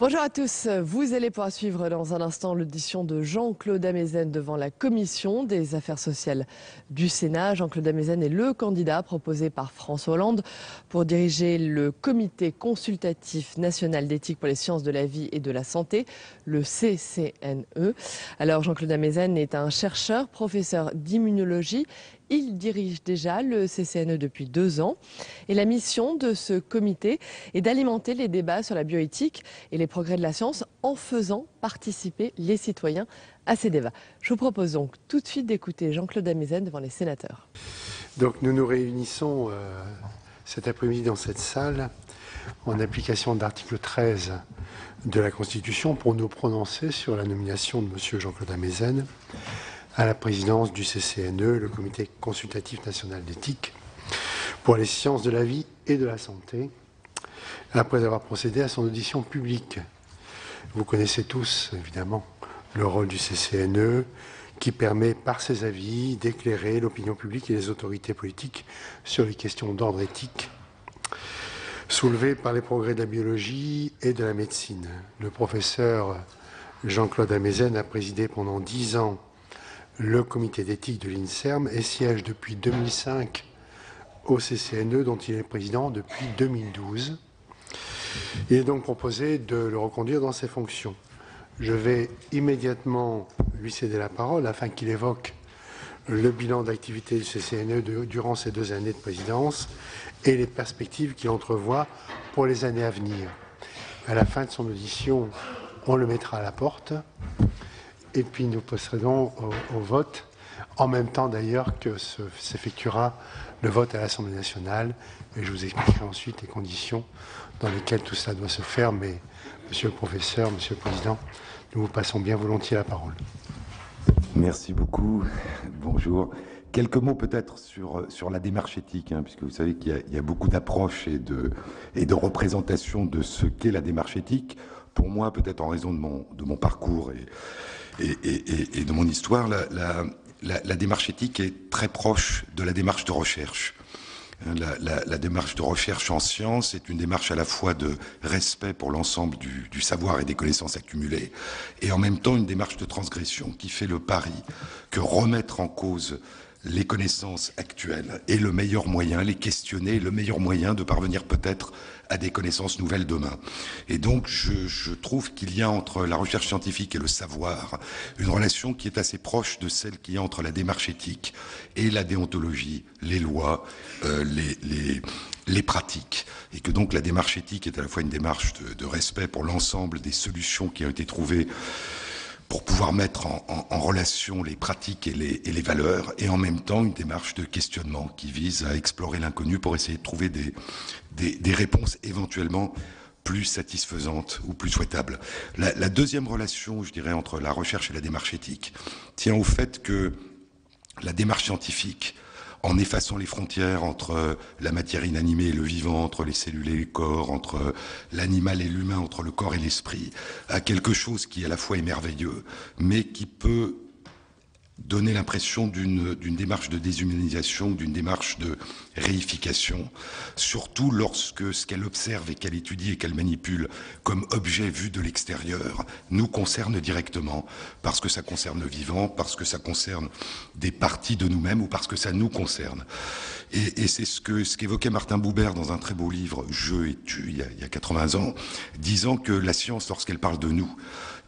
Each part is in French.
Bonjour à tous, vous allez pouvoir suivre dans un instant l'audition de Jean-Claude Amezen devant la Commission des affaires sociales du Sénat. Jean-Claude Amezen est le candidat proposé par François Hollande pour diriger le Comité consultatif national d'éthique pour les sciences de la vie et de la santé, le CCNE. Alors Jean-Claude Amezen est un chercheur, professeur d'immunologie. Il dirige déjà le CCNE depuis 2 ans et la mission de ce comité est d'alimenter les débats sur la bioéthique et les progrès de la science en faisant participer les citoyens à ces débats. Je vous propose donc tout de suite d'écouter Jean-Claude Amezen devant les sénateurs. Donc nous nous réunissons cet après-midi dans cette salle en application de l'article 13 de la Constitution pour nous prononcer sur la nomination de M. Jean-Claude Amezen à la présidence du CCNE, le Comité consultatif national d'éthique pour les sciences de la vie et de la santé, après avoir procédé à son audition publique. Vous connaissez tous, évidemment, le rôle du CCNE qui permet, par ses avis, d'éclairer l'opinion publique et les autorités politiques sur les questions d'ordre éthique soulevées par les progrès de la biologie et de la médecine. Le professeur Jean-Claude Amezen a présidé pendant 10 ans le comité d'éthique de l'INSERM et siège depuis 2005 au CCNE, dont il est président depuis 2012. Il est donc proposé de le reconduire dans ses fonctions. Je vais immédiatement lui céder la parole afin qu'il évoque le bilan d'activité du CCNE durant ces 2 années de présidence et les perspectives qu'il entrevoit pour les années à venir. À la fin de son audition, on le mettra à la porte et puis nous procéderons au vote, en même temps d'ailleurs que s'effectuera le vote à l'Assemblée nationale. Et je vous expliquerai ensuite les conditions dans lesquelles tout ça doit se faire. Mais, Monsieur le professeur, Monsieur le Président, nous vous passons bien volontiers la parole. Merci beaucoup. Bonjour. Quelques mots peut-être sur la démarche éthique, puisque vous savez qu'il y a beaucoup d'approches et de représentations de ce qu'est la démarche éthique. Pour moi, peut-être en raison de mon parcours et de mon histoire, la démarche éthique est très proche de la démarche de recherche. La démarche de recherche en sciences est une démarche à la fois de respect pour l'ensemble du savoir et des connaissances accumulées, et en même temps une démarche de transgression qui fait le pari que remettre en cause les connaissances actuelles est le meilleur moyen, les questionner, le meilleur moyen de parvenir peut-être à des connaissances nouvelles demain. Et donc je trouve qu'il y a entre la recherche scientifique et le savoir une relation qui est assez proche de celle qu'il y a entre la démarche éthique et la déontologie, les lois, les pratiques. Et que donc la démarche éthique est à la fois une démarche de respect pour l'ensemble des solutions qui ont été trouvées pour pouvoir mettre en relation les pratiques et les valeurs, et en même temps une démarche de questionnement qui vise à explorer l'inconnu pour essayer de trouver des réponses éventuellement plus satisfaisantes ou plus souhaitables. La deuxième relation, je dirais, entre la recherche et la démarche éthique tient au fait que la démarche scientifique, en effaçant les frontières entre la matière inanimée et le vivant, entre les cellules et les corps, entre l'animal et l'humain, entre le corps et l'esprit, a quelque chose qui à la fois est merveilleux, mais qui peut donner l'impression d'une démarche de déshumanisation, d'une démarche de réification, surtout lorsque ce qu'elle observe et qu'elle étudie et qu'elle manipule comme objet vu de l'extérieur nous concerne directement, parce que ça concerne le vivant, parce que ça concerne des parties de nous-mêmes ou parce que ça nous concerne. Et c'est ce qu'évoquait Martin Buber dans un très beau livre, Je et tu, il y a 80 ans, disant que la science, lorsqu'elle parle de nous,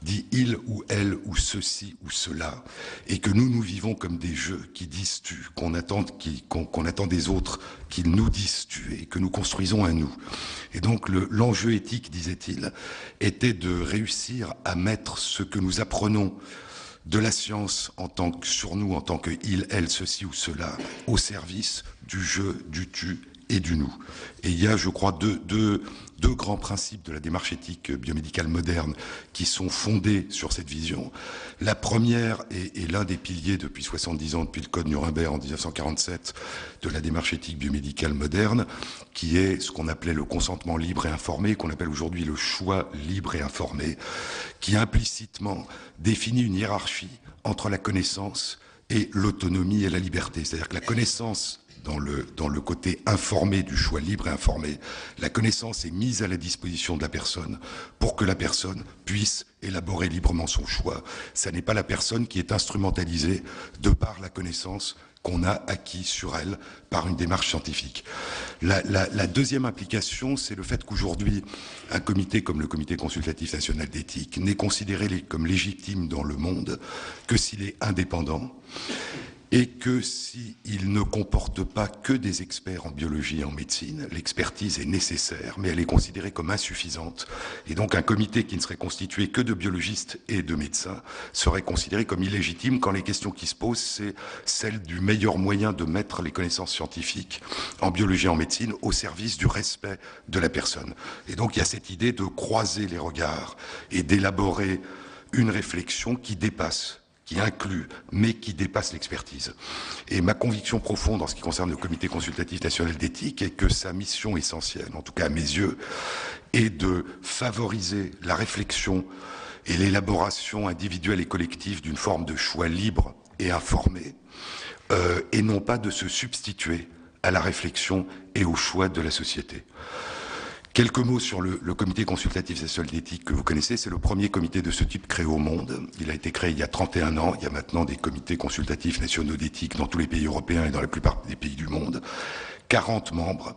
dit il ou elle ou ceci ou cela, et que nous vivons comme des jeux qui disent tu, qu'on attend des autres qu'ils nous disent tu, et que nous construisons un nous. Et donc l'enjeu éthique, disait-il, était de réussir à mettre ce que nous apprenons de la science sur nous en tant que il, elle, ceci ou cela, au service du je, du tu et du nous. Et il y a, je crois, deux grands principes de la démarche éthique biomédicale moderne qui sont fondés sur cette vision. La première est l'un des piliers depuis 70 ans, depuis le Code Nuremberg en 1947, de la démarche éthique biomédicale moderne, qui est ce qu'on appelait le consentement libre et informé, qu'on appelle aujourd'hui le choix libre et informé, qui implicitement définit une hiérarchie entre la connaissance et l'autonomie et la liberté. C'est-à-dire que la connaissance dans le côté informé du choix libre et informé. La connaissance est mise à la disposition de la personne pour que la personne puisse élaborer librement son choix. Ça n'est pas la personne qui est instrumentalisée de par la connaissance qu'on a acquis sur elle par une démarche scientifique. La deuxième implication, c'est le fait qu'aujourd'hui, un comité comme le Comité consultatif national d'éthique n'est considéré comme légitime dans le monde que s'il est indépendant et que s'il ne comporte pas que des experts en biologie et en médecine. L'expertise est nécessaire, mais elle est considérée comme insuffisante. Et donc un comité qui ne serait constitué que de biologistes et de médecins serait considéré comme illégitime quand les questions qui se posent, c'est celle du meilleur moyen de mettre les connaissances scientifiques en biologie et en médecine au service du respect de la personne. Et donc il y a cette idée de croiser les regards et d'élaborer une réflexion qui dépasse, qui inclut, mais qui dépasse l'expertise. Et ma conviction profonde en ce qui concerne le Comité consultatif national d'éthique est que sa mission essentielle, en tout cas à mes yeux, est de favoriser la réflexion et l'élaboration individuelle et collective d'une forme de choix libre et informé, et non pas de se substituer à la réflexion et au choix de la société. Quelques mots sur le Comité consultatif national d'éthique que vous connaissez. C'est le premier comité de ce type créé au monde. Il a été créé il y a 31 ans. Il y a maintenant des comités consultatifs nationaux d'éthique dans tous les pays européens et dans la plupart des pays du monde. 40 membres,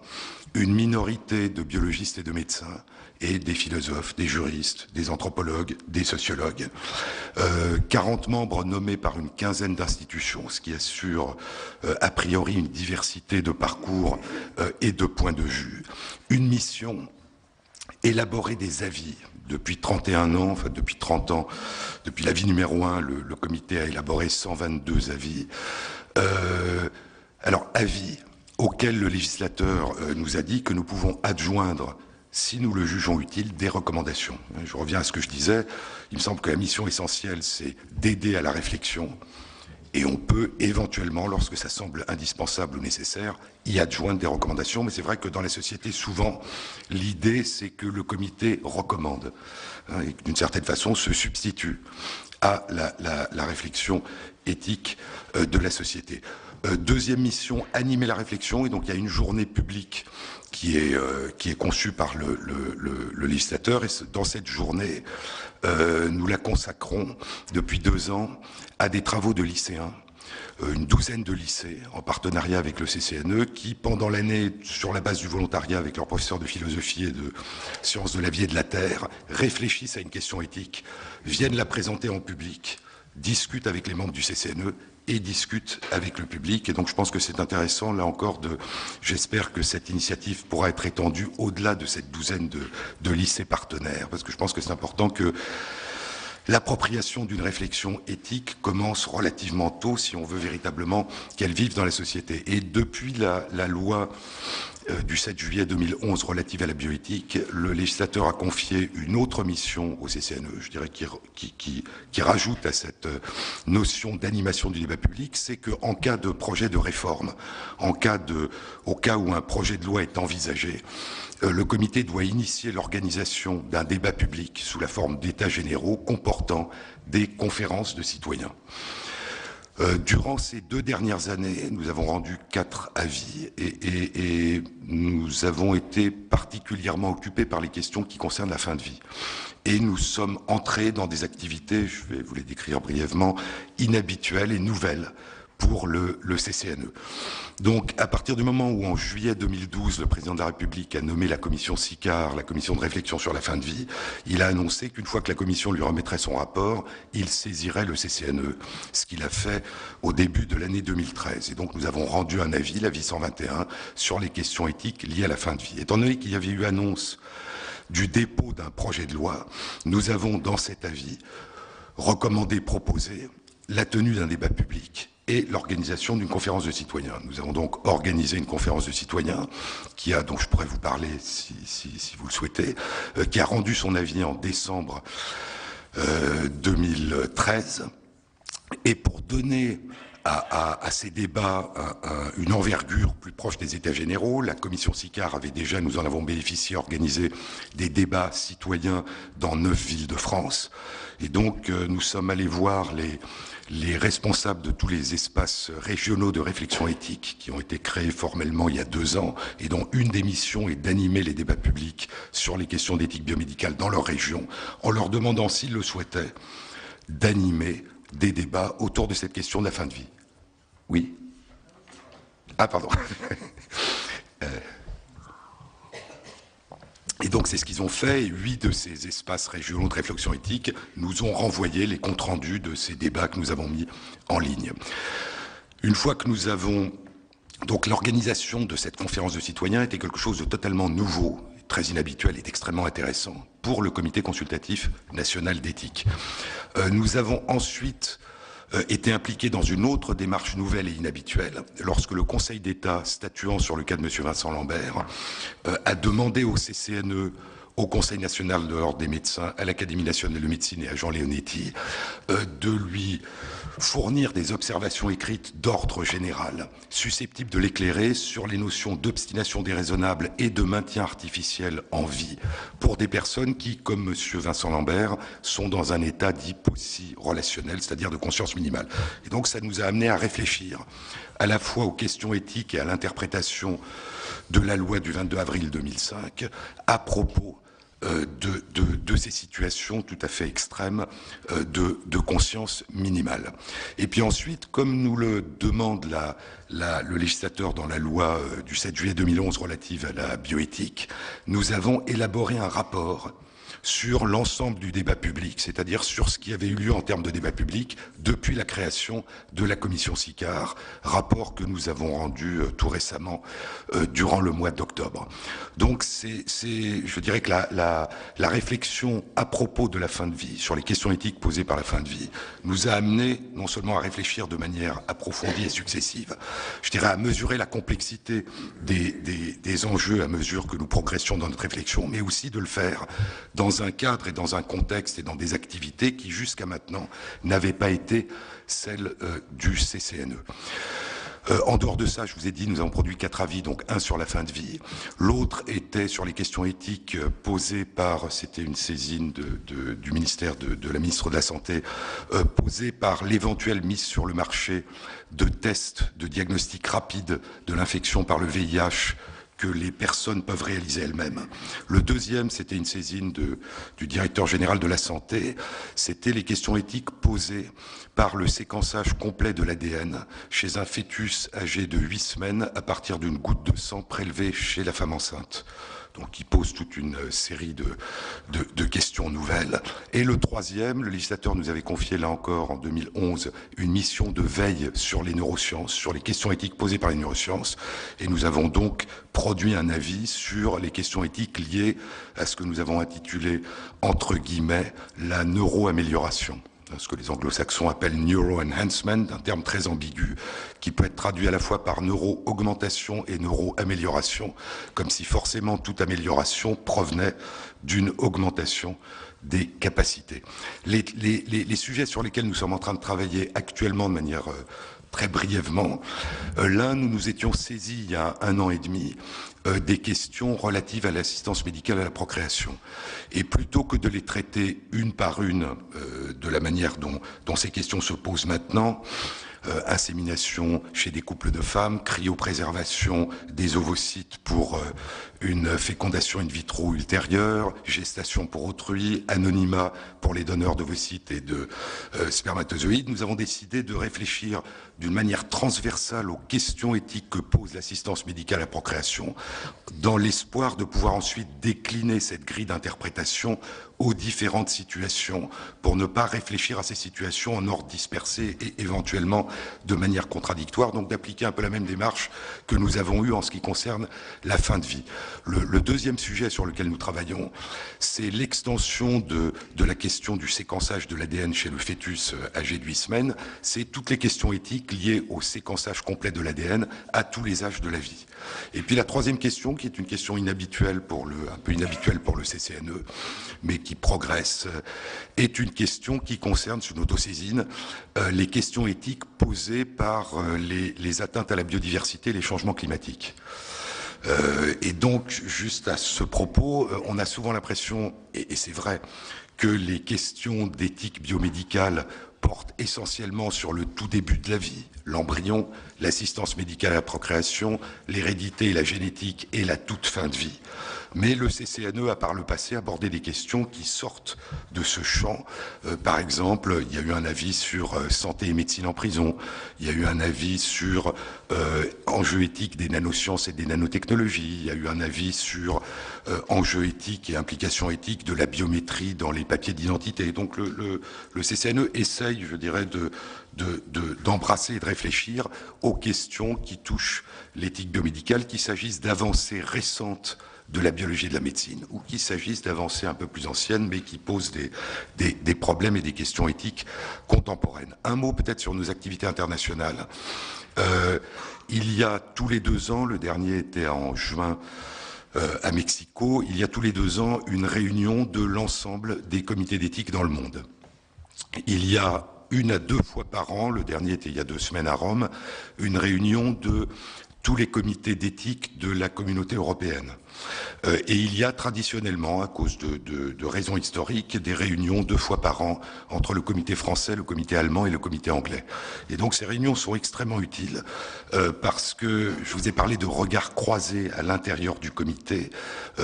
une minorité de biologistes et de médecins, et des philosophes, des juristes, des anthropologues, des sociologues. 40 membres nommés par une quinzaine d'institutions, ce qui assure a priori une diversité de parcours et de points de vue. Une mission, élaborer des avis. Depuis 31 ans, enfin depuis 30 ans, depuis l'avis numéro 1, le comité a élaboré 122 avis. Alors, avis auxquels le législateur nous a dit que nous pouvons adjoindre, si nous le jugeons utile, des recommandations. Je reviens à ce que je disais, il me semble que la mission essentielle, c'est d'aider à la réflexion, et on peut éventuellement, lorsque ça semble indispensable ou nécessaire, y adjoindre des recommandations, mais c'est vrai que dans la société, souvent, l'idée, c'est que le comité recommande, et d'une certaine façon se substitue à la réflexion éthique de la société. Deuxième mission, animer la réflexion, et donc il y a une journée publique qui est conçue par le législateur, et dans cette journée, nous la consacrons depuis 2 ans à des travaux de lycéens, une douzaine de lycées en partenariat avec le CCNE qui, pendant l'année, sur la base du volontariat avec leurs professeurs de philosophie et de sciences de la vie et de la terre, réfléchissent à une question éthique, viennent la présenter en public, discutent avec les membres du CCNE et discutent avec le public. Et donc je pense que c'est intéressant, là encore, j'espère que cette initiative pourra être étendue au-delà de cette douzaine de lycées partenaires, parce que je pense que c'est important que l'appropriation d'une réflexion éthique commence relativement tôt si on veut véritablement qu'elle vive dans la société. Et depuis la loi du 7 juillet 2011 relative à la bioéthique, le législateur a confié une autre mission au CCNE, je dirais, qui rajoute à cette notion d'animation du débat public, c'est qu'en cas de projet de réforme, au cas où un projet de loi est envisagé, le comité doit initier l'organisation d'un débat public sous la forme d'états généraux comportant des conférences de citoyens. Durant ces 2 dernières années, nous avons rendu 4 avis et nous avons été particulièrement occupés par les questions qui concernent la fin de vie. Et nous sommes entrés dans des activités, je vais vous les décrire brièvement, inhabituelles et nouvelles pour le CCNE. Donc, à partir du moment où, en juillet 2012, le président de la République a nommé la commission SICAR, la commission de réflexion sur la fin de vie, il a annoncé qu'une fois que la commission lui remettrait son rapport, il saisirait le CCNE, ce qu'il a fait au début de l'année 2013. Et donc, nous avons rendu un avis, l'avis 121, sur les questions éthiques liées à la fin de vie. Étant donné qu'il y avait eu annonce du dépôt d'un projet de loi, nous avons, dans cet avis, recommandé, proposé la tenue d'un débat public et l'organisation d'une conférence de citoyens. Nous avons donc organisé une conférence de citoyens dont je pourrais vous parler si vous le souhaitez, qui a rendu son avis en décembre 2013. Et pour donner à ces débats une envergure plus proche des États généraux. La commission SICAR avait déjà, nous en avons bénéficié, organisé des débats citoyens dans 9 villes de France. Et donc, nous sommes allés voir les responsables de tous les espaces régionaux de réflexion éthique qui ont été créés formellement il y a 2 ans et dont une des missions est d'animer les débats publics sur les questions d'éthique biomédicale dans leur région, en leur demandant, s'ils le souhaitaient, d'animer des débats autour de cette question de la fin de vie. Oui. Ah, pardon. Et donc, c'est ce qu'ils ont fait. Et 8 de ces espaces régionaux de réflexion éthique nous ont renvoyé les comptes rendus de ces débats que nous avons mis en ligne. Une fois que nous avons... Donc, l'organisation de cette conférence de citoyens était quelque chose de totalement nouveau, très inhabituel et extrêmement intéressant pour le Comité consultatif national d'éthique. Nous avons ensuite été impliqué dans une autre démarche nouvelle et inhabituelle, lorsque le Conseil d'État, statuant sur le cas de M. Vincent Lambert, a demandé au CCNE, au Conseil national de l'ordre des médecins, à l'Académie nationale de médecine et à Jean Leonetti, de lui fournir des observations écrites d'ordre général, susceptibles de l'éclairer sur les notions d'obstination déraisonnable et de maintien artificiel en vie, pour des personnes qui, comme M. Vincent Lambert, sont dans un état dit relationnel, c'est-à-dire de conscience minimale. Et donc ça nous a amené à réfléchir à la fois aux questions éthiques et à l'interprétation de la loi du 22 avril 2005 à propos de ces situations tout à fait extrêmes de conscience minimale. Et puis ensuite, comme nous le demande le législateur dans la loi du 7 juillet 2011 relative à la bioéthique, nous avons élaboré un rapport sur l'ensemble du débat public, c'est-à-dire sur ce qui avait eu lieu en termes de débat public depuis la création de la commission SICAR, rapport que nous avons rendu tout récemment durant le mois d'octobre. Donc je dirais que la réflexion à propos de la fin de vie, sur les questions éthiques posées par la fin de vie, nous a amené non seulement à réfléchir de manière approfondie et successive, je dirais à mesurer la complexité des enjeux à mesure que nous progressions dans notre réflexion, mais aussi de le faire dans un cadre et dans un contexte et dans des activités qui, jusqu'à maintenant, n'avaient pas été celles du CCNE. En dehors de ça, je vous ai dit, nous avons produit 4 avis, donc un sur la fin de vie. L'autre était sur les questions éthiques posées par, c'était une saisine du ministère de la ministre de la Santé, posée par l'éventuelle mise sur le marché de tests de diagnostic rapide de l'infection par le VIH que les personnes peuvent réaliser elles-mêmes. Le deuxième, c'était une saisine du directeur général de la santé. C'était les questions éthiques posées par le séquençage complet de l'ADN chez un fœtus âgé de 8 semaines à partir d'une goutte de sang prélevée chez la femme enceinte. Donc, qui pose toute une série de questions nouvelles. Et le troisième, le législateur nous avait confié, là encore, en 2011, une mission de veille sur les neurosciences, sur les questions éthiques posées par les neurosciences. Et nous avons donc produit un avis sur les questions éthiques liées à ce que nous avons intitulé, entre guillemets, la neuroamélioration. Ce que les anglo-saxons appellent neuro-enhancement, un terme très ambigu, qui peut être traduit à la fois par neuro-augmentation et neuro-amélioration, comme si forcément toute amélioration provenait d'une augmentation des capacités. Les sujets sur lesquels nous sommes en train de travailler actuellement de manière très brièvement, l'un, nous nous étions saisis il y a 1 an et demi des questions relatives à l'assistance médicale à la procréation. Et plutôt que de les traiter une par une de la manière dont ces questions se posent maintenant, insémination chez des couples de femmes, cryopréservation des ovocytes pour une fécondation in vitro ultérieure, gestation pour autrui, anonymat pour les donneurs d'ovocytes et de spermatozoïdes, nous avons décidé de réfléchir d'une manière transversale aux questions éthiques que pose l'assistance médicale à la procréation, dans l'espoir de pouvoir ensuite décliner cette grille d'interprétation aux différentes situations, pour ne pas réfléchir à ces situations en ordre dispersé et éventuellement de manière contradictoire, donc d'appliquer un peu la même démarche que nous avons eue en ce qui concerne la fin de vie. Le deuxième sujet sur lequel nous travaillons, c'est l'extension de la question du séquençage de l'ADN chez le fœtus âgé de 8 semaines. C'est toutes les questions éthiques liées au séquençage complet de l'ADN à tous les âges de la vie. Et puis la troisième question, qui est une question inhabituelle un peu inhabituelle pour le CCNE, mais qui progresse, est une question qui concerne, sur une autosaisine, les questions éthiques posées par les atteintes à la biodiversité et les changements climatiques. Et donc, juste à ce propos, on a souvent l'impression, et c'est vrai, que les questions d'éthique biomédicale portent essentiellement sur le tout début de la vie, l'embryon, l'assistance médicale à la procréation, l'hérédité et la génétique et la toute fin de vie. Mais le CCNE a par le passé abordé des questions qui sortent de ce champ. Par exemple, il y a eu un avis sur santé et médecine en prison, il y a eu un avis sur enjeux éthiques des nanosciences et des nanotechnologies, il y a eu un avis sur enjeux éthiques et implications éthiques de la biométrie dans les papiers d'identité. Donc le CCNE essaye, je dirais, d'embrasser et de réfléchir aux questions qui touchent l'éthique biomédicale, qu'il s'agisse d'avancées récentes de la biologie et de la médecine, ou qu'il s'agisse d'avancées un peu plus anciennes, mais qui posent des problèmes et des questions éthiques contemporaines. Un mot peut-être sur nos activités internationales. Il y a tous les 2 ans, le dernier était en juin à Mexico, il y a tous les 2 ans une réunion de l'ensemble des comités d'éthique dans le monde. Il y a 1 à 2 fois par an, le dernier était il y a 2 semaines à Rome, une réunion de tous les comités d'éthique de la communauté européenne. Et il y a traditionnellement, à cause de raisons historiques, des réunions 2 fois par an entre le comité français, le comité allemand et le comité anglais. Et donc ces réunions sont extrêmement utiles parce que je vous ai parlé de regards croisés à l'intérieur du comité,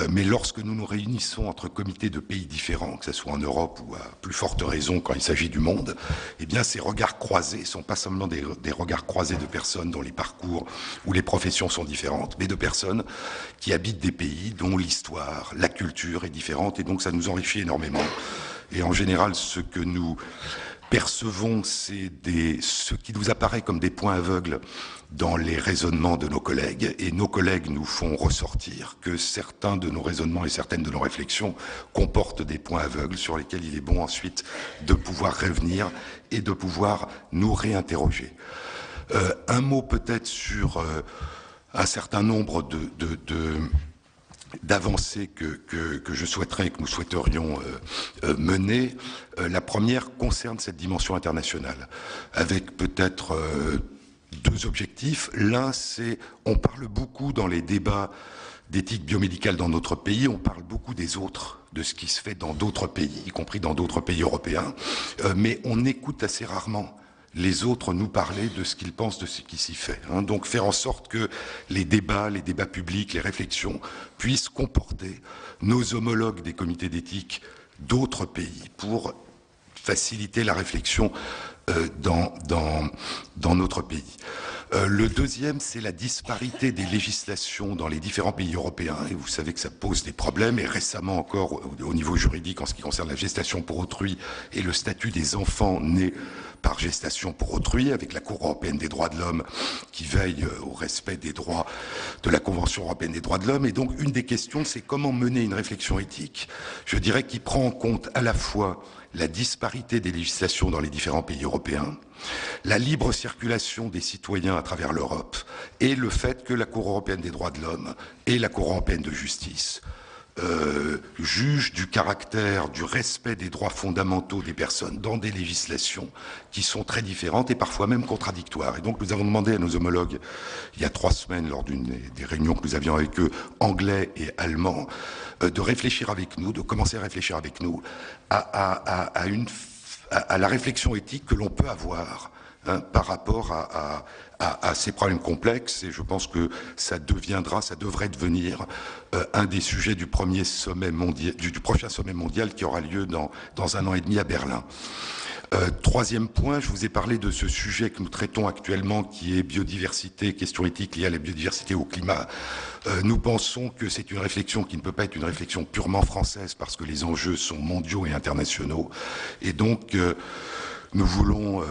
mais lorsque nous nous réunissons entre comités de pays différents, que ce soit en Europe ou à plus forte raison quand il s'agit du monde, eh bien ces regards croisés ne sont pas seulement des regards croisés de personnes dont les parcours ou les professions sont différentes, mais de personnes qui habitent des pays dont l'histoire, la culture est différente, et donc ça nous enrichit énormément. Et en général, ce que nous percevons, c'est ce qui nous apparaît comme des points aveugles dans les raisonnements de nos collègues, et nos collègues nous font ressortir que certains de nos raisonnements et certaines de nos réflexions comportent des points aveugles sur lesquels il est bon ensuite de pouvoir revenir et de pouvoir nous réinterroger. Un mot peut-être sur un certain nombre d'avancées que je souhaiterais, que nous souhaiterions mener. La première concerne cette dimension internationale, avec peut-être 2 objectifs. L'un, c'est, on parle beaucoup dans les débats d'éthique biomédicale dans notre pays, on parle beaucoup des autres, de ce qui se fait dans d'autres pays, y compris dans d'autres pays européens, mais on écoute assez rarement les autres nous parler de ce qu'ils pensent de ce qui s'y fait. Donc faire en sorte que les débats publics, les réflexions puissent comporter nos homologues des comités d'éthique d'autres pays pour faciliter la réflexion dans notre pays. Le deuxième, c'est la disparité des législations dans les différents pays européens. Et vous savez que ça pose des problèmes. Et récemment encore, au niveau juridique, en ce qui concerne la gestation pour autrui et le statut des enfants nés par gestation pour autrui, avec la Cour européenne des droits de l'homme qui veille au respect des droits de la Convention européenne des droits de l'homme. Et donc, une des questions, c'est comment mener une réflexion éthique, je dirais, qui prend en compte à la fois la disparité des législations dans les différents pays européens, la libre circulation des citoyens à travers l'Europe et le fait que la Cour européenne des droits de l'homme et la Cour européenne de justice jugent du caractère, du respect des droits fondamentaux des personnes dans des législations qui sont très différentes et parfois même contradictoires. Et donc nous avons demandé à nos homologues, il y a 3 semaines, lors d'une des réunions que nous avions avec eux, anglais et allemands, de réfléchir avec nous, de commencer à réfléchir avec nous à la réflexion éthique que l'on peut avoir par rapport à ces problèmes complexes, et je pense que ça devrait devenir un des sujets du prochain sommet mondial qui aura lieu dans 1 an et demi à Berlin. Troisième point, je vous ai parlé de ce sujet que nous traitons actuellement, qui est biodiversité, questions éthiques liées à la biodiversité, au climat. Nous pensons que c'est une réflexion qui ne peut pas être une réflexion purement française, parce que les enjeux sont mondiaux et internationaux. Et donc, nous voulons,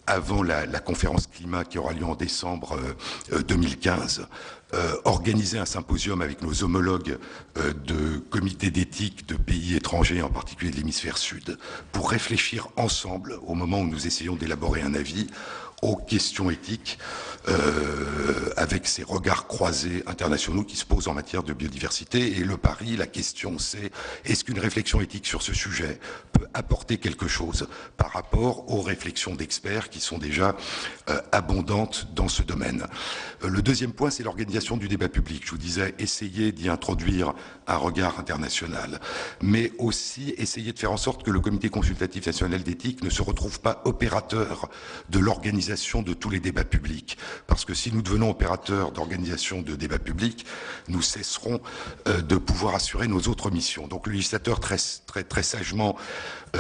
avant la conférence climat qui aura lieu en décembre 2015, organiser un symposium avec nos homologues de comités d'éthique de pays étrangers, en particulier de l'hémisphère sud, pour réfléchir ensemble, au moment où nous essayons d'élaborer un avis, aux questions éthiques avec ces regards croisés internationaux qui se posent en matière de biodiversité. Et le pari, la question, c'est est-ce qu'une réflexion éthique sur ce sujet peut apporter quelque chose par rapport aux réflexions d'experts qui sont déjà abondantes dans ce domaine. Le deuxième point, c'est l'organisation du débat public. Je vous disais, essayer d'y introduire un regard international, mais aussi essayer de faire en sorte que le Comité consultatif national d'éthique ne se retrouve pas opérateur de l'organisation de tous les débats publics. Parce que si nous devenons opérateurs d'organisation de débats publics, nous cesserons de pouvoir assurer nos autres missions. Donc le législateur très sagement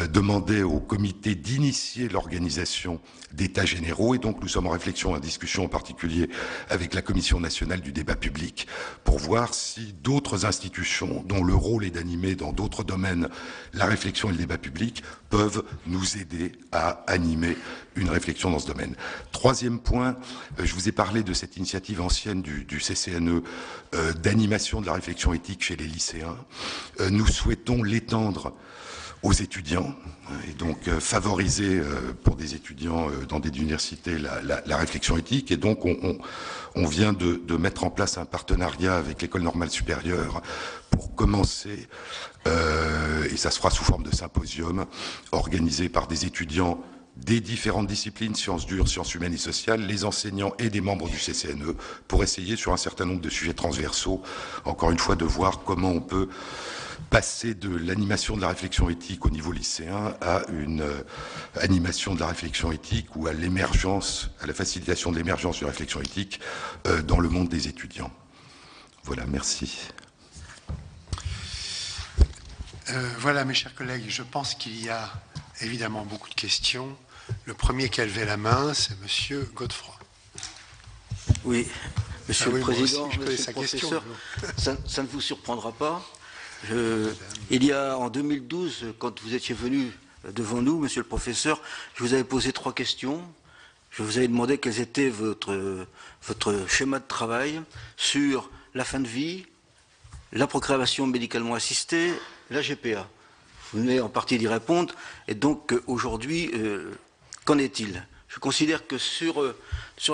demandait au comité d'initier l'organisation d'états généraux, et donc nous sommes en réflexion, en discussion en particulier avec la Commission nationale du débat public, pour voir si d'autres institutions, dont le rôle est d'animer dans d'autres domaines la réflexion et le débat public, peuvent nous aider à animer une réflexion dans ce domaine. Troisième point, je vous ai parlé de cette initiative ancienne du CCNE d'animation de la réflexion éthique chez les lycéens. Nous souhaitons l'étendre aux étudiants, et donc favoriser pour des étudiants dans des universités la réflexion éthique. Et donc on vient de mettre en place un partenariat avec l'École normale supérieure pour commencer, et ça se fera sous forme de symposium, organisé par des étudiants des différentes disciplines, sciences dures, sciences humaines et sociales, les enseignants et des membres du CCNE, pour essayer sur un certain nombre de sujets transversaux, encore une fois, de voir comment on peut passer de l'animation de la réflexion éthique au niveau lycéen à une animation de la réflexion éthique ou à l'émergence, à la facilitation de l'émergence de la réflexion éthique dans le monde des étudiants. Voilà, merci. Voilà, mes chers collègues, je pense qu'il y a évidemment beaucoup de questions. Le premier qui a levé la main, c'est Monsieur Godefroy. Oui, Monsieur le Président, aussi, Monsieur le Professeur, ça ne vous surprendra pas. Il y a en 2012, quand vous étiez venu devant nous, Monsieur le Professeur, je vous avais posé 3 questions. Je vous avais demandé quels étaient votre schéma de travail sur la fin de vie, la procréation médicalement assistée, la GPA. Vous venez en partie d'y répondre. Et donc, aujourd'hui, qu'en est-il? Je considère que sur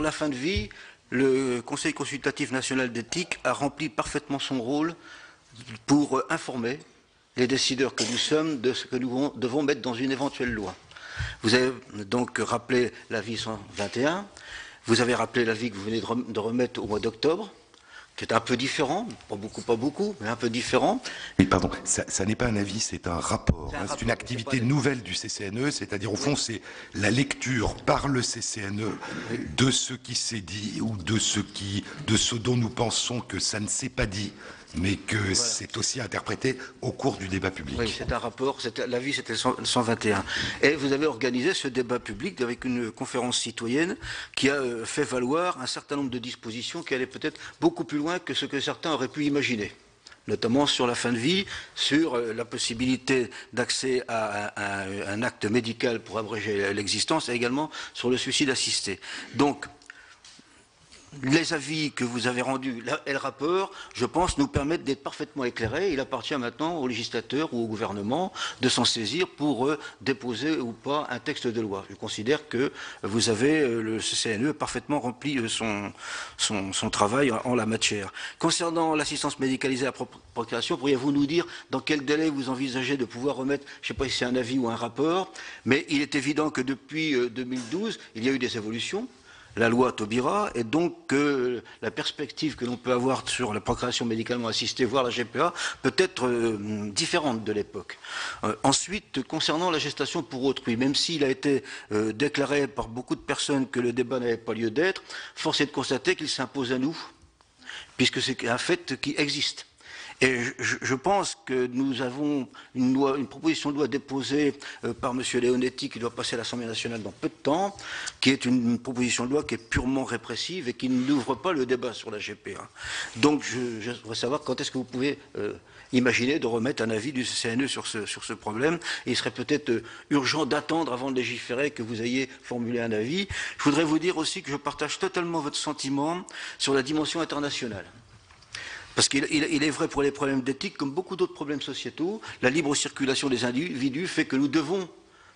la fin de vie, le Conseil consultatif national d'éthique a rempli parfaitement son rôle pour informer les décideurs que nous sommes de ce que nous devons mettre dans une éventuelle loi. Vous avez donc rappelé l'avis 121, vous avez rappelé l'avis que vous venez de remettre au mois d'octobre, qui est un peu différent, pas beaucoup, mais un peu différent. Oui, pardon, ça n'est pas un avis, c'est un rapport. C'est une activité nouvelle du CCNE, c'est-à-dire au fond c'est la lecture par le CCNE de ce qui s'est dit ou de ce dont nous pensons que ça ne s'est pas dit, mais que c'est aussi interprété au cours du débat public. Oui, c'est un rapport, l'avis c'était 121. Et vous avez organisé ce débat public avec une conférence citoyenne qui a fait valoir un certain nombre de dispositions qui allaient peut-être beaucoup plus loin que ce que certains auraient pu imaginer, notamment sur la fin de vie, sur la possibilité d'accès à un acte médical pour abréger l'existence, et également sur le suicide assisté. Donc, les avis que vous avez rendus et le rapport, je pense, nous permettent d'être parfaitement éclairés. Il appartient maintenant au législateur ou au gouvernement de s'en saisir pour déposer ou pas un texte de loi. Je considère que vous avez, le CCNE, parfaitement rempli son travail en la matière. Concernant l'assistance médicalisée à la procréation, pourriez-vous nous dire dans quel délai vous envisagez de pouvoir remettre, je ne sais pas si c'est un avis ou un rapport, mais il est évident que depuis 2012, il y a eu des évolutions. La loi Taubira, et donc la perspective que l'on peut avoir sur la procréation médicalement assistée, voire la GPA, peut être différente de l'époque. Ensuite, concernant la gestation pour autrui, même s'il a été déclaré par beaucoup de personnes que le débat n'avait pas lieu d'être, force est de constater qu'il s'impose à nous, puisque c'est un fait qui existe. Et je pense que nous avons une proposition de loi déposée par M. Leonetti qui doit passer à l'Assemblée nationale dans peu de temps, qui est une proposition de loi qui est purement répressive et qui n'ouvre pas le débat sur la GPA. Donc je voudrais savoir quand est-ce que vous pouvez imaginer de remettre un avis du CNE sur ce problème. Et il serait peut-être urgent d'attendre avant de légiférer que vous ayez formulé un avis. Je voudrais vous dire aussi que je partage totalement votre sentiment sur la dimension internationale. Parce qu'il est vrai pour les problèmes d'éthique, comme beaucoup d'autres problèmes sociétaux, la libre circulation des individus fait que nous devons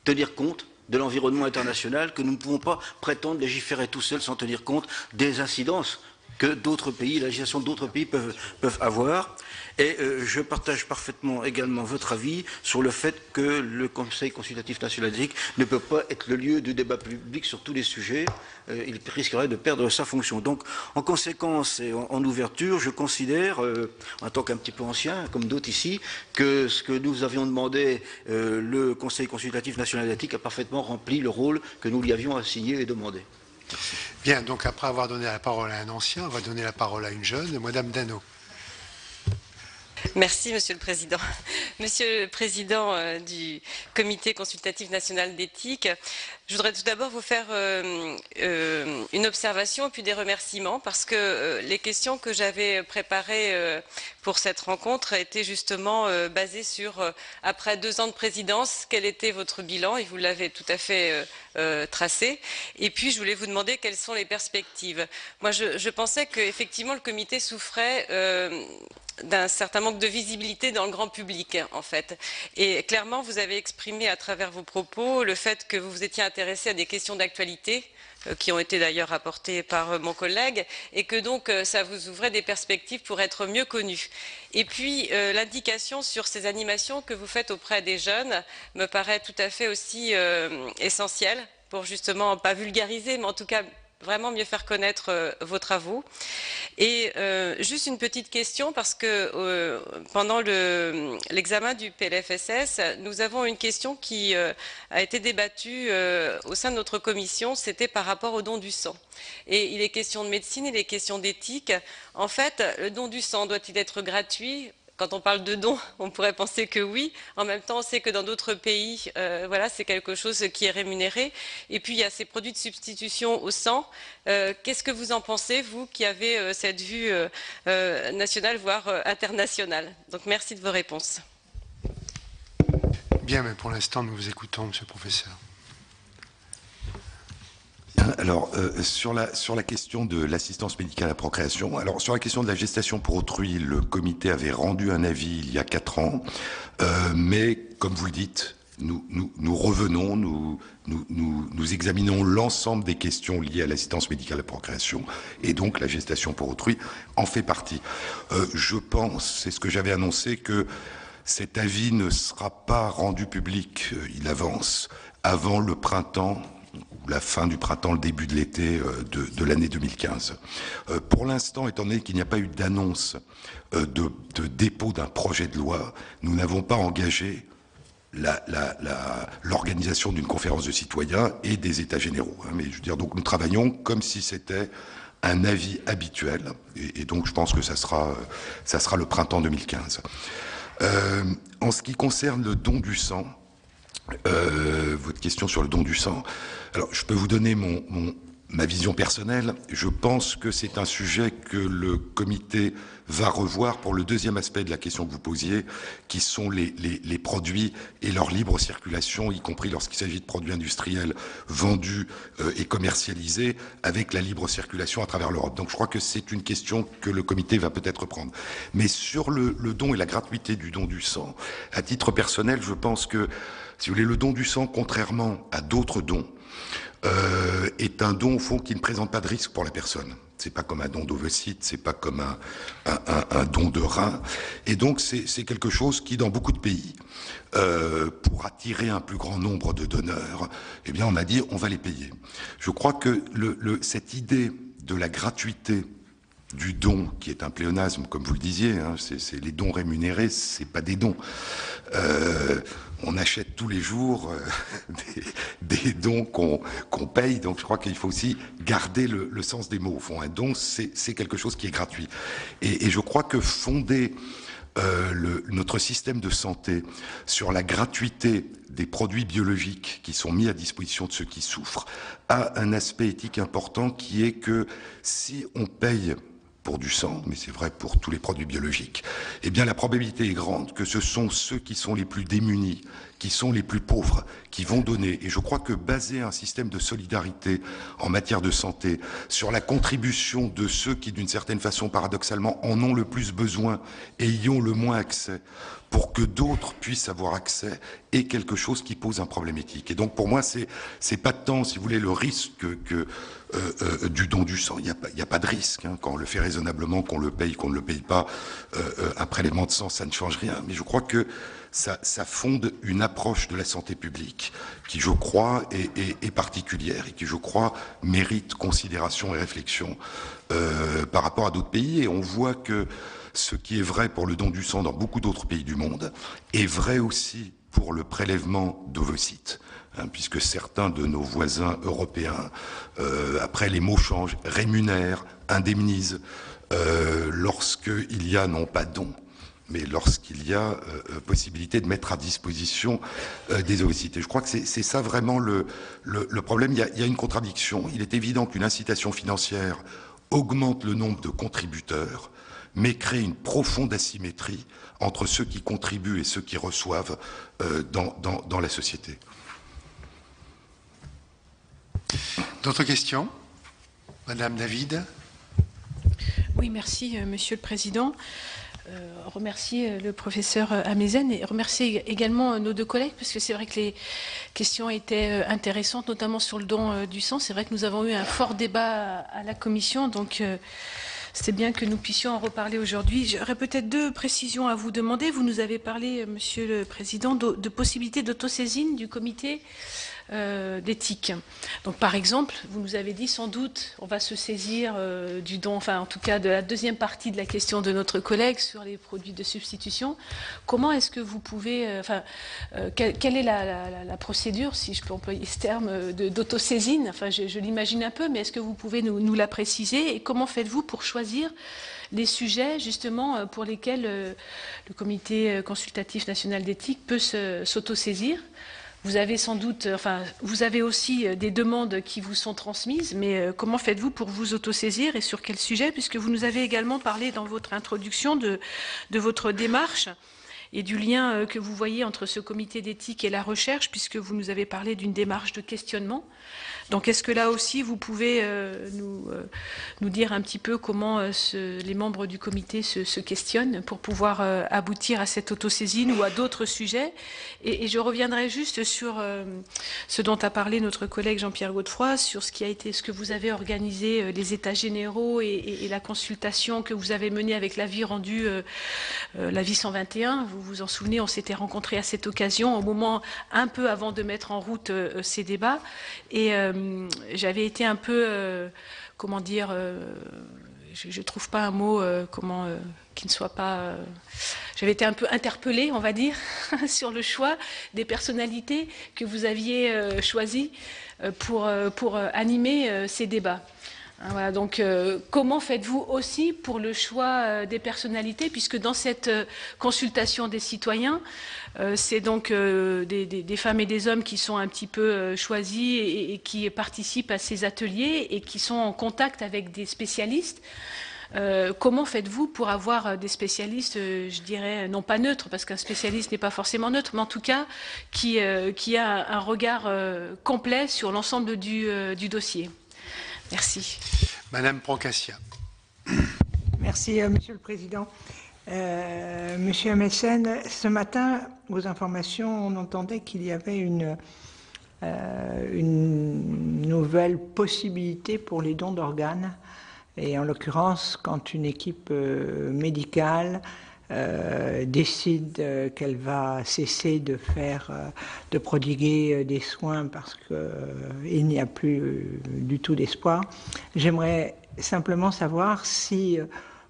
tenir compte de l'environnement international, que nous ne pouvons pas prétendre légiférer tout seul sans tenir compte des incidences que d'autres pays, la législation d'autres pays peuvent avoir. Et je partage parfaitement également votre avis sur le fait que le Conseil consultatif national d'éthique ne peut pas être le lieu du débat public sur tous les sujets. Il risquerait de perdre sa fonction. Donc, en conséquence et en ouverture, je considère, en tant qu'un petit peu ancien, comme d'autres ici, que ce que nous avions demandé, le Conseil consultatif national d'éthique a parfaitement rempli le rôle que nous lui avions assigné et demandé. Merci. Bien, donc après avoir donné la parole à un ancien, on va donner la parole à une jeune, Madame Dano. Merci, Monsieur le Président. Monsieur le Président du Comité consultatif national d'éthique, je voudrais tout d'abord vous faire une observation puis des remerciements parce que les questions que j'avais préparées pour cette rencontre étaient justement basées sur, après 2 ans de présidence, quel était votre bilan, et vous l'avez tout à fait tracé. Et puis, je voulais vous demander quelles sont les perspectives. Moi, je pensais qu'effectivement, le comité souffrait d'un certain manque de visibilité dans le grand public, en fait. Et clairement, vous avez exprimé à travers vos propos le fait que vous vous étiez intéressé à des questions d'actualité, qui ont été d'ailleurs rapportées par mon collègue, et que donc ça vous ouvrait des perspectives pour être mieux connu. Et puis, l'indication sur ces animations que vous faites auprès des jeunes me paraît tout à fait aussi essentielle, pour justement, pas vulgariser, mais en tout cas, vraiment mieux faire connaître vos travaux. Et juste une petite question, parce que pendant l'examen du PLFSS, nous avons une question qui a été débattue au sein de notre commission, c'était par rapport au don du sang. Et il est question de médecine, il est question d'éthique. En fait, le don du sang doit-il être gratuit ? Quand on parle de don, on pourrait penser que oui. En même temps, on sait que dans d'autres pays, voilà, c'est quelque chose qui est rémunéré. Et puis, il y a ces produits de substitution au sang. Qu'est-ce que vous en pensez, vous, qui avez cette vue nationale, voire internationale? Donc, merci de vos réponses. Bien, mais pour l'instant, nous vous écoutons, Monsieur le Professeur. Alors, sur la question de l'assistance médicale à la procréation, alors sur la question de la gestation pour autrui, le comité avait rendu un avis il y a 4 ans, mais comme vous le dites, nous revenons, nous examinons l'ensemble des questions liées à l'assistance médicale à la procréation, et donc la gestation pour autrui en fait partie. Je pense, c'est ce que j'avais annoncé, que cet avis ne sera pas rendu public, il avance, avant le printemps, la fin du printemps, le début de l'été de l'année 2015. Pour l'instant, étant donné qu'il n'y a pas eu d'annonce de dépôt d'un projet de loi, nous n'avons pas engagé l'organisation d'une conférence de citoyens et des états généraux. Mais je veux dire, donc nous travaillons comme si c'était un avis habituel, et donc je pense que ça sera le printemps 2015. En ce qui concerne le don du sang, votre question sur le don du sang, alors je peux vous donner ma vision personnelle. Je pense que c'est un sujet que le comité va revoir pour le deuxième aspect de la question que vous posiez, qui sont les produits et leur libre circulation, y compris lorsqu'il s'agit de produits industriels vendus et commercialisés, avec la libre circulation à travers l'Europe. Donc je crois que c'est une question que le comité va peut-être prendre. Mais sur le don et la gratuité du don du sang, à titre personnel, je pense que, si vous voulez, le don du sang, contrairement à d'autres dons, est un don au fond qui ne présente pas de risque pour la personne. C'est pas comme un don d'ovocyte, c'est pas comme un don de rein, et donc c'est quelque chose qui, dans beaucoup de pays, pour attirer un plus grand nombre de donneurs, eh bien on a dit on va les payer. Je crois que cette idée de la gratuité du don, qui est un pléonasme, comme vous le disiez, c'est les dons rémunérés, c'est pas des dons. On achète tous les jours des dons qu'on paye, donc je crois qu'il faut aussi garder le sens des mots. Au fond, un don, c'est quelque chose qui est gratuit. Et je crois que fonder notre système de santé sur la gratuité des produits biologiques qui sont mis à disposition de ceux qui souffrent a un aspect éthique important, qui est que si on paye pour du sang, mais c'est vrai pour tous les produits biologiques, eh bien la probabilité est grande que ce sont ceux qui sont les plus démunis, qui sont les plus pauvres, qui vont donner. Et je crois que baser un système de solidarité en matière de santé sur la contribution de ceux qui, d'une certaine façon, paradoxalement, en ont le plus besoin et y ont le moins accès, pour que d'autres puissent avoir accès, est quelque chose qui pose un problème éthique. Et donc pour moi, c'est pas tant, si vous voulez, le risque du don du sang. Il n'y a pas de risque, hein, quand on le fait raisonnablement, qu'on le paye, qu'on ne le paye pas. Un prélèvement de sang, ça ne change rien. Mais je crois que ça fonde une approche de la santé publique qui, je crois, est particulière et qui, je crois, mérite considération et réflexion par rapport à d'autres pays. Et on voit que ce qui est vrai pour le don du sang dans beaucoup d'autres pays du monde est vrai aussi pour le prélèvement d'ovocytes, hein, puisque certains de nos voisins européens, après les mots changent, rémunèrent, indemnisent, lorsqu'il y a non pas don, mais lorsqu'il y a possibilité de mettre à disposition des ovocytes. Et je crois que c'est ça vraiment le problème. Il y a une contradiction. Il est évident qu'une incitation financière augmente le nombre de contributeurs, mais crée une profonde asymétrie entre ceux qui contribuent et ceux qui reçoivent dans la société. D'autres questions? Madame David. Oui, merci, Monsieur le Président. Remercier le professeur Amezen et remercier également nos deux collègues, parce que c'est vrai que les questions étaient intéressantes, notamment sur le don du sang. C'est vrai que nous avons eu un fort débat à la commission, donc c'est bien que nous puissions en reparler aujourd'hui. J'aurais peut-être deux précisions à vous demander. Vous nous avez parlé, Monsieur le Président, de possibilités d'autosaisine du comité d'éthique. Donc par exemple, vous nous avez dit sans doute on va se saisir du don, enfin en tout cas de la deuxième partie de la question de notre collègue sur les produits de substitution. Comment est-ce que vous pouvez, quelle est la procédure, si je peux employer ce terme, d'autosaisine? Enfin je l'imagine un peu, mais est-ce que vous pouvez nous la préciser? Et comment faites-vous pour choisir les sujets justement pour lesquels le comité consultatif national d'éthique peut s'autosaisir? Vous avez sans doute, enfin, vous avez aussi des demandes qui vous sont transmises, mais comment faites-vous pour vous autosaisir et sur quel sujet? Puisque vous nous avez également parlé dans votre introduction de votre démarche et du lien que vous voyez entre ce comité d'éthique et la recherche, puisque vous nous avez parlé d'une démarche de questionnement. Donc est-ce que là aussi vous pouvez nous dire un petit peu comment les membres du comité se questionnent pour pouvoir aboutir à cette autosaisine ou à d'autres sujets? Et je reviendrai juste sur ce dont a parlé notre collègue Jean-Pierre Godefroy, sur ce que vous avez organisé, les états généraux et la consultation que vous avez menée avec l'avis rendu, l'avis 121. Vous vous en souvenez, on s'était rencontrés à cette occasion, au moment un peu avant de mettre en route ces débats. Et j'avais été un peu, comment dire, je ne trouve pas un mot qui ne soit pas... j'avais été un peu interpellée, on va dire, sur le choix des personnalités que vous aviez choisies pour animer ces débats. Voilà, donc comment faites-vous aussi pour le choix des personnalités, puisque dans cette consultation des citoyens, c'est donc des femmes et des hommes qui sont un petit peu choisis et qui participent à ces ateliers et qui sont en contact avec des spécialistes. Comment faites-vous pour avoir des spécialistes, je dirais, non pas neutres, parce qu'un spécialiste n'est pas forcément neutre, mais en tout cas qui a un regard complet sur l'ensemble du dossier? Merci. Madame Procaccia. Merci, Monsieur le Président. Monsieur Amezen, ce matin, aux informations, on entendait qu'il y avait une nouvelle possibilité pour les dons d'organes. Et en l'occurrence, quand une équipe médicale décide qu'elle va cesser de prodiguer des soins parce qu'il n'y a plus du tout d'espoir. J'aimerais simplement savoir si,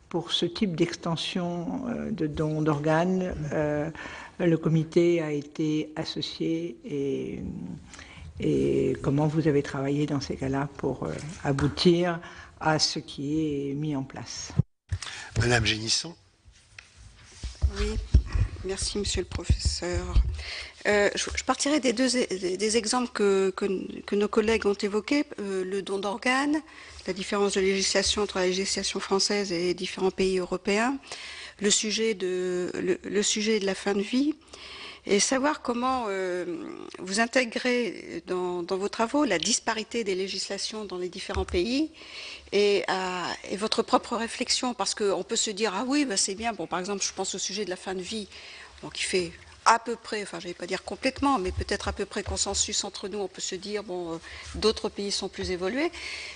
pour ce type d'extension de dons d'organes, le comité a été associé et comment vous avez travaillé dans ces cas-là pour aboutir à ce qui est mis en place. Madame Génisson. Oui, merci Monsieur le Professeur. Je partirai des exemples que nos collègues ont évoqués, le don d'organes, la différence de législation entre la législation française et les différents pays européens, le sujet de la fin de vie, et savoir comment vous intégrez dans vos travaux la disparité des législations dans les différents pays et votre propre réflexion, parce qu'on peut se dire, ah oui, bah c'est bien, bon, par exemple, je pense au sujet de la fin de vie, bon, qui fait à peu près, enfin je ne vais pas dire complètement, mais peut-être à peu près consensus entre nous, on peut se dire, bon, d'autres pays sont plus évolués.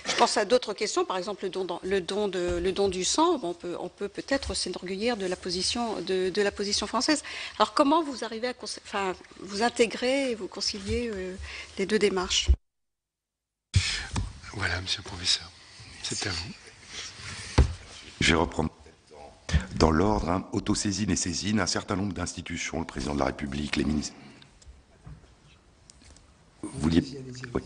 Je pense à d'autres questions, par exemple le don du sang, bon, on peut peut-être s'enorgueillir de la position française. Alors comment vous arrivez à vous intégrer et vous concilier les deux démarches? Voilà, monsieur le professeur, c'est à vous. Je vais reprendre dans l'ordre, hein, autosaisine et saisine, un certain nombre d'institutions, le président de la République, les ministres. Vous vouliez... Oui.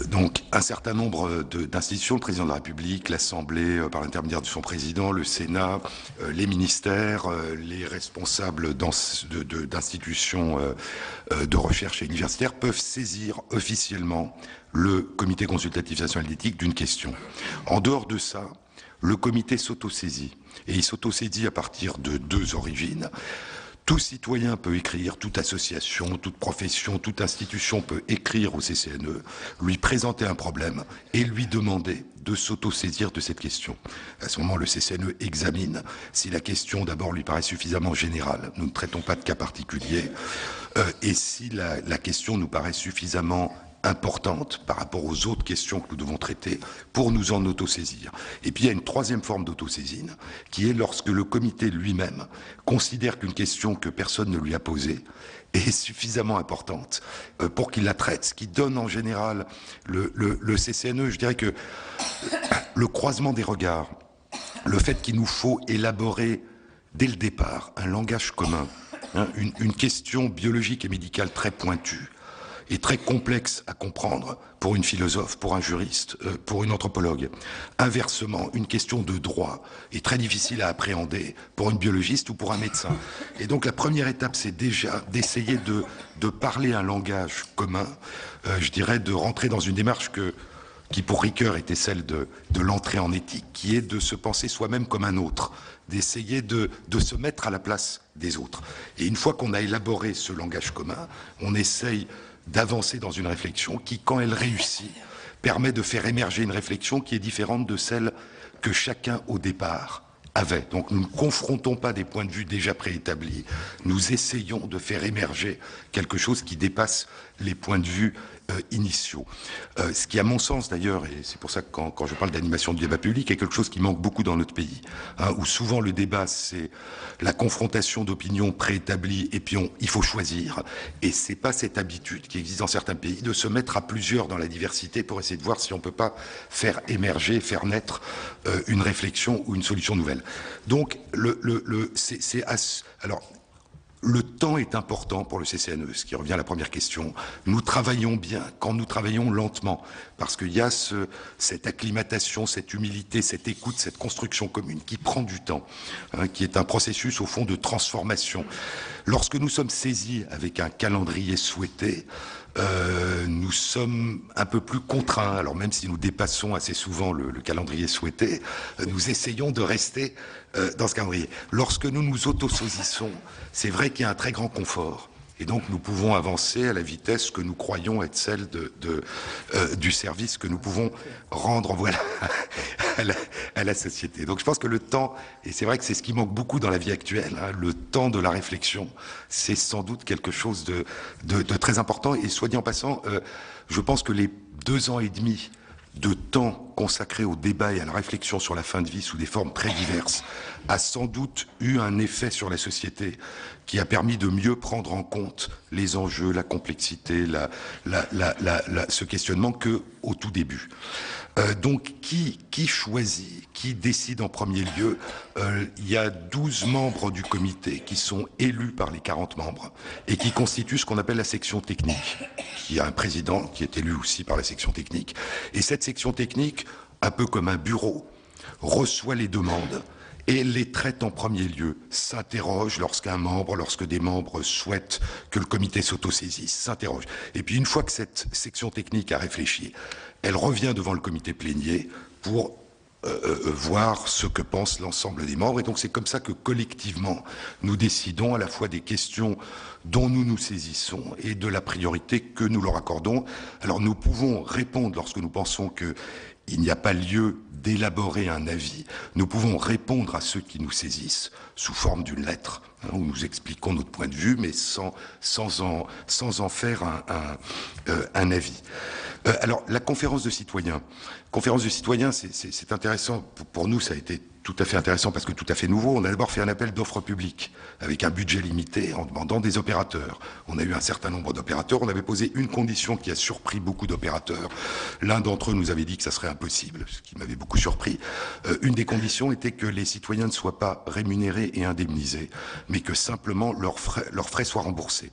Donc, un certain nombre d'institutions, le président de la République, l'Assemblée, par l'intermédiaire de son président, le Sénat, les ministères, les responsables d'institutions de recherche et universitaires peuvent saisir officiellement le Comité consultatif national d'éthique d'une question. En dehors de ça, le comité s'autosaisit, et il s'autosaisit à partir de deux origines. Tout citoyen peut écrire, toute association, toute profession, toute institution peut écrire au CCNE, lui présenter un problème et lui demander de s'autosaisir de cette question. À ce moment, le CCNE examine si la question d'abord lui paraît suffisamment générale, nous ne traitons pas de cas particuliers, et si la question nous paraît suffisamment importante par rapport aux autres questions que nous devons traiter pour nous en autosaisir. Et puis il y a une troisième forme d'autosaisine qui est lorsque le comité lui-même considère qu'une question que personne ne lui a posée est suffisamment importante pour qu'il la traite. Ce qui donne en général le CCNE, je dirais que le croisement des regards, le fait qu'il nous faut élaborer dès le départ un langage commun, hein, une question biologique et médicale très pointue, est très complexe à comprendre pour une philosophe, pour un juriste, pour une anthropologue. Inversement, une question de droit est très difficile à appréhender pour une biologiste ou pour un médecin. Et donc la première étape, c'est déjà d'essayer de parler un langage commun, je dirais de rentrer dans une démarche qui pour Ricoeur était celle de l'entrée en éthique, qui est de se penser soi-même comme un autre, d'essayer de se mettre à la place des autres. Et une fois qu'on a élaboré ce langage commun, on essaye d'avancer dans une réflexion qui, quand elle réussit, permet de faire émerger une réflexion qui est différente de celle que chacun au départ avait. Donc nous ne confrontons pas des points de vue déjà préétablis, nous essayons de faire émerger quelque chose qui dépasse les points de vue initiaux. Ce qui, à mon sens d'ailleurs, et c'est pour ça que quand je parle d'animation du débat public, est quelque chose qui manque beaucoup dans notre pays, hein, où souvent le débat c'est la confrontation d'opinions préétablies et puis il faut choisir. Et c'est pas cette habitude qui existe dans certains pays de se mettre à plusieurs dans la diversité pour essayer de voir si on peut pas faire émerger, faire naître une réflexion ou une solution nouvelle. Donc alors le temps est important pour le CCNE, ce qui revient à la première question. Nous travaillons bien quand nous travaillons lentement, parce qu'il y a cette acclimatation, cette humilité, cette écoute, cette construction commune qui prend du temps, hein, qui est un processus au fond de transformation. Lorsque nous sommes saisis avec un calendrier souhaité, nous sommes un peu plus contraints. Alors même si nous dépassons assez souvent le calendrier souhaité, nous essayons de rester dans ce calendrier. Lorsque nous nous autosaisissons, c'est vrai qu'il y a un très grand confort. Et donc nous pouvons avancer à la vitesse que nous croyons être celle du service que nous pouvons rendre voilà, à la société. Donc je pense que le temps, et c'est vrai que c'est ce qui manque beaucoup dans la vie actuelle, hein, le temps de la réflexion, c'est sans doute quelque chose de très important. Et soit dit en passant, je pense que les 2 ans et demi de temps consacré au débat et à la réflexion sur la fin de vie sous des formes très diverses a sans doute eu un effet sur la société qui a permis de mieux prendre en compte les enjeux, la complexité, ce questionnement qu'au tout début. Donc, qui choisit, qui décide en premier lieu? Il y a 12 membres du comité qui sont élus par les 40 membres et qui constituent ce qu'on appelle la section technique. Il y a un président qui est élu aussi par la section technique. Et cette section technique, un peu comme un bureau, reçoit les demandes et les traite en premier lieu, s'interroge lorsque des membres souhaitent que le comité s'autosaisisse, s'interroge. Et puis une fois que cette section technique a réfléchi, elle revient devant le comité plénier pour voir ce que pense l'ensemble des membres. Et donc c'est comme ça que collectivement, nous décidons à la fois des questions dont nous nous saisissons et de la priorité que nous leur accordons. Alors nous pouvons répondre lorsque nous pensons qu'il n'y a pas lieu d'élaborer un avis. Nous pouvons répondre à ceux qui nous saisissent sous forme d'une lettre, où nous expliquons notre point de vue, mais sans en faire un avis. Alors, la conférence de citoyens. Conférence de citoyens, c'est intéressant. Pour nous, ça a été tout à fait intéressant parce que tout à fait nouveau. On a d'abord fait un appel d'offres publiques avec un budget limité en demandant des opérateurs. On a eu un certain nombre d'opérateurs. On avait posé une condition qui a surpris beaucoup d'opérateurs. L'un d'entre eux nous avait dit que ça serait impossible, ce qui m'avait beaucoup surpris. Une des conditions était que les citoyens ne soient pas rémunérés et indemnisés, mais que simplement leurs frais soient remboursés.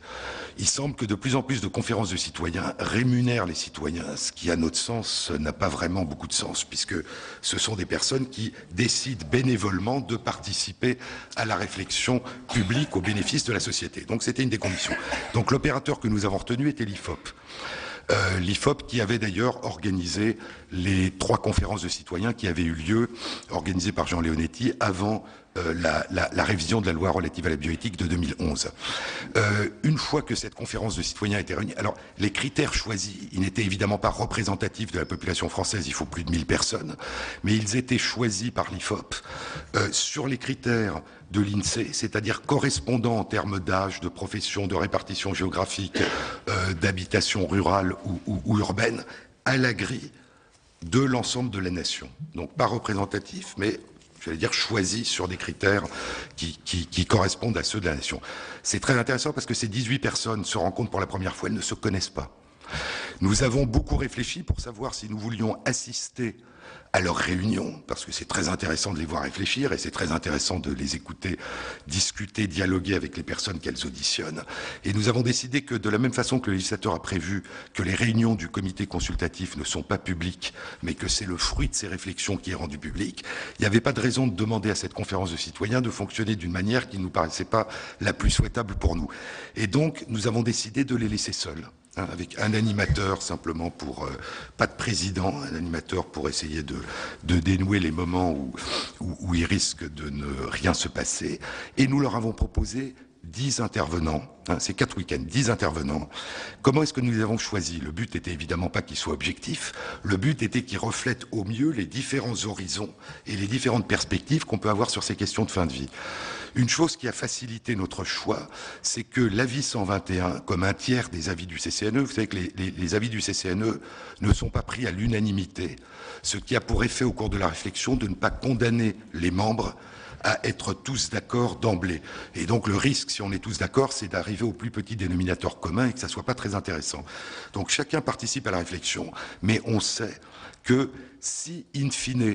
Il semble que de plus en plus de conférences de citoyens rémunèrent les citoyens, ce qui, à notre sens, n'a pas vraiment beaucoup de sens, puisque ce sont des personnes qui décident bénévolement de participer à la réflexion publique au bénéfice de la société. Donc c'était une des conditions. Donc l'opérateur que nous avons retenu était l'IFOP. L'IFOP qui avait d'ailleurs organisé les 3 conférences de citoyens qui avaient eu lieu, organisées par Jean Leonetti, avant la révision de la loi relative à la bioéthique de 2011. Une fois que cette conférence de citoyens a été réunie, alors les critères choisis, ils n'étaient évidemment pas représentatifs de la population française, il faut plus de 1000 personnes, mais ils étaient choisis par l'IFOP sur les critères de l'INSEE, c'est-à-dire correspondant en termes d'âge, de profession, de répartition géographique, d'habitation rurale ou urbaine, à la grille de l'ensemble de la nation. Donc pas représentatif, mais j'allais dire choisi sur des critères qui correspondent à ceux de la nation. C'est très intéressant parce que ces 18 personnes se rencontrent pour la première fois, elles ne se connaissent pas. Nous avons beaucoup réfléchi pour savoir si nous voulions assister à leurs réunions, parce que c'est très intéressant de les voir réfléchir et c'est très intéressant de les écouter, discuter, dialoguer avec les personnes qu'elles auditionnent. Et nous avons décidé que de la même façon que le législateur a prévu que les réunions du comité consultatif ne sont pas publiques, mais que c'est le fruit de ces réflexions qui est rendu public, il n'y avait pas de raison de demander à cette conférence de citoyens de fonctionner d'une manière qui ne nous paraissait pas la plus souhaitable pour nous. Et donc, nous avons décidé de les laisser seuls. Avec un animateur simplement pour pas de président, un animateur pour essayer de dénouer les moments où il risque de ne rien se passer. Et nous leur avons proposé 10 intervenants, c'est 4 week-ends, 10 intervenants. Comment est-ce que nous les avons choisis? Le but était évidemment pas qu'ils soient objectifs, le but était qu'ils reflètent au mieux les différents horizons et les différentes perspectives qu'on peut avoir sur ces questions de fin de vie. Une chose qui a facilité notre choix, c'est que l'avis 121, comme un tiers des avis du CCNE, vous savez que les avis du CCNE ne sont pas pris à l'unanimité, ce qui a pour effet au cours de la réflexion de ne pas condamner les membres à être tous d'accord d'emblée. Et donc le risque, si on est tous d'accord, c'est d'arriver au plus petit dénominateur commun et que ça soit pas très intéressant. Donc chacun participe à la réflexion, mais on sait que si, in fine,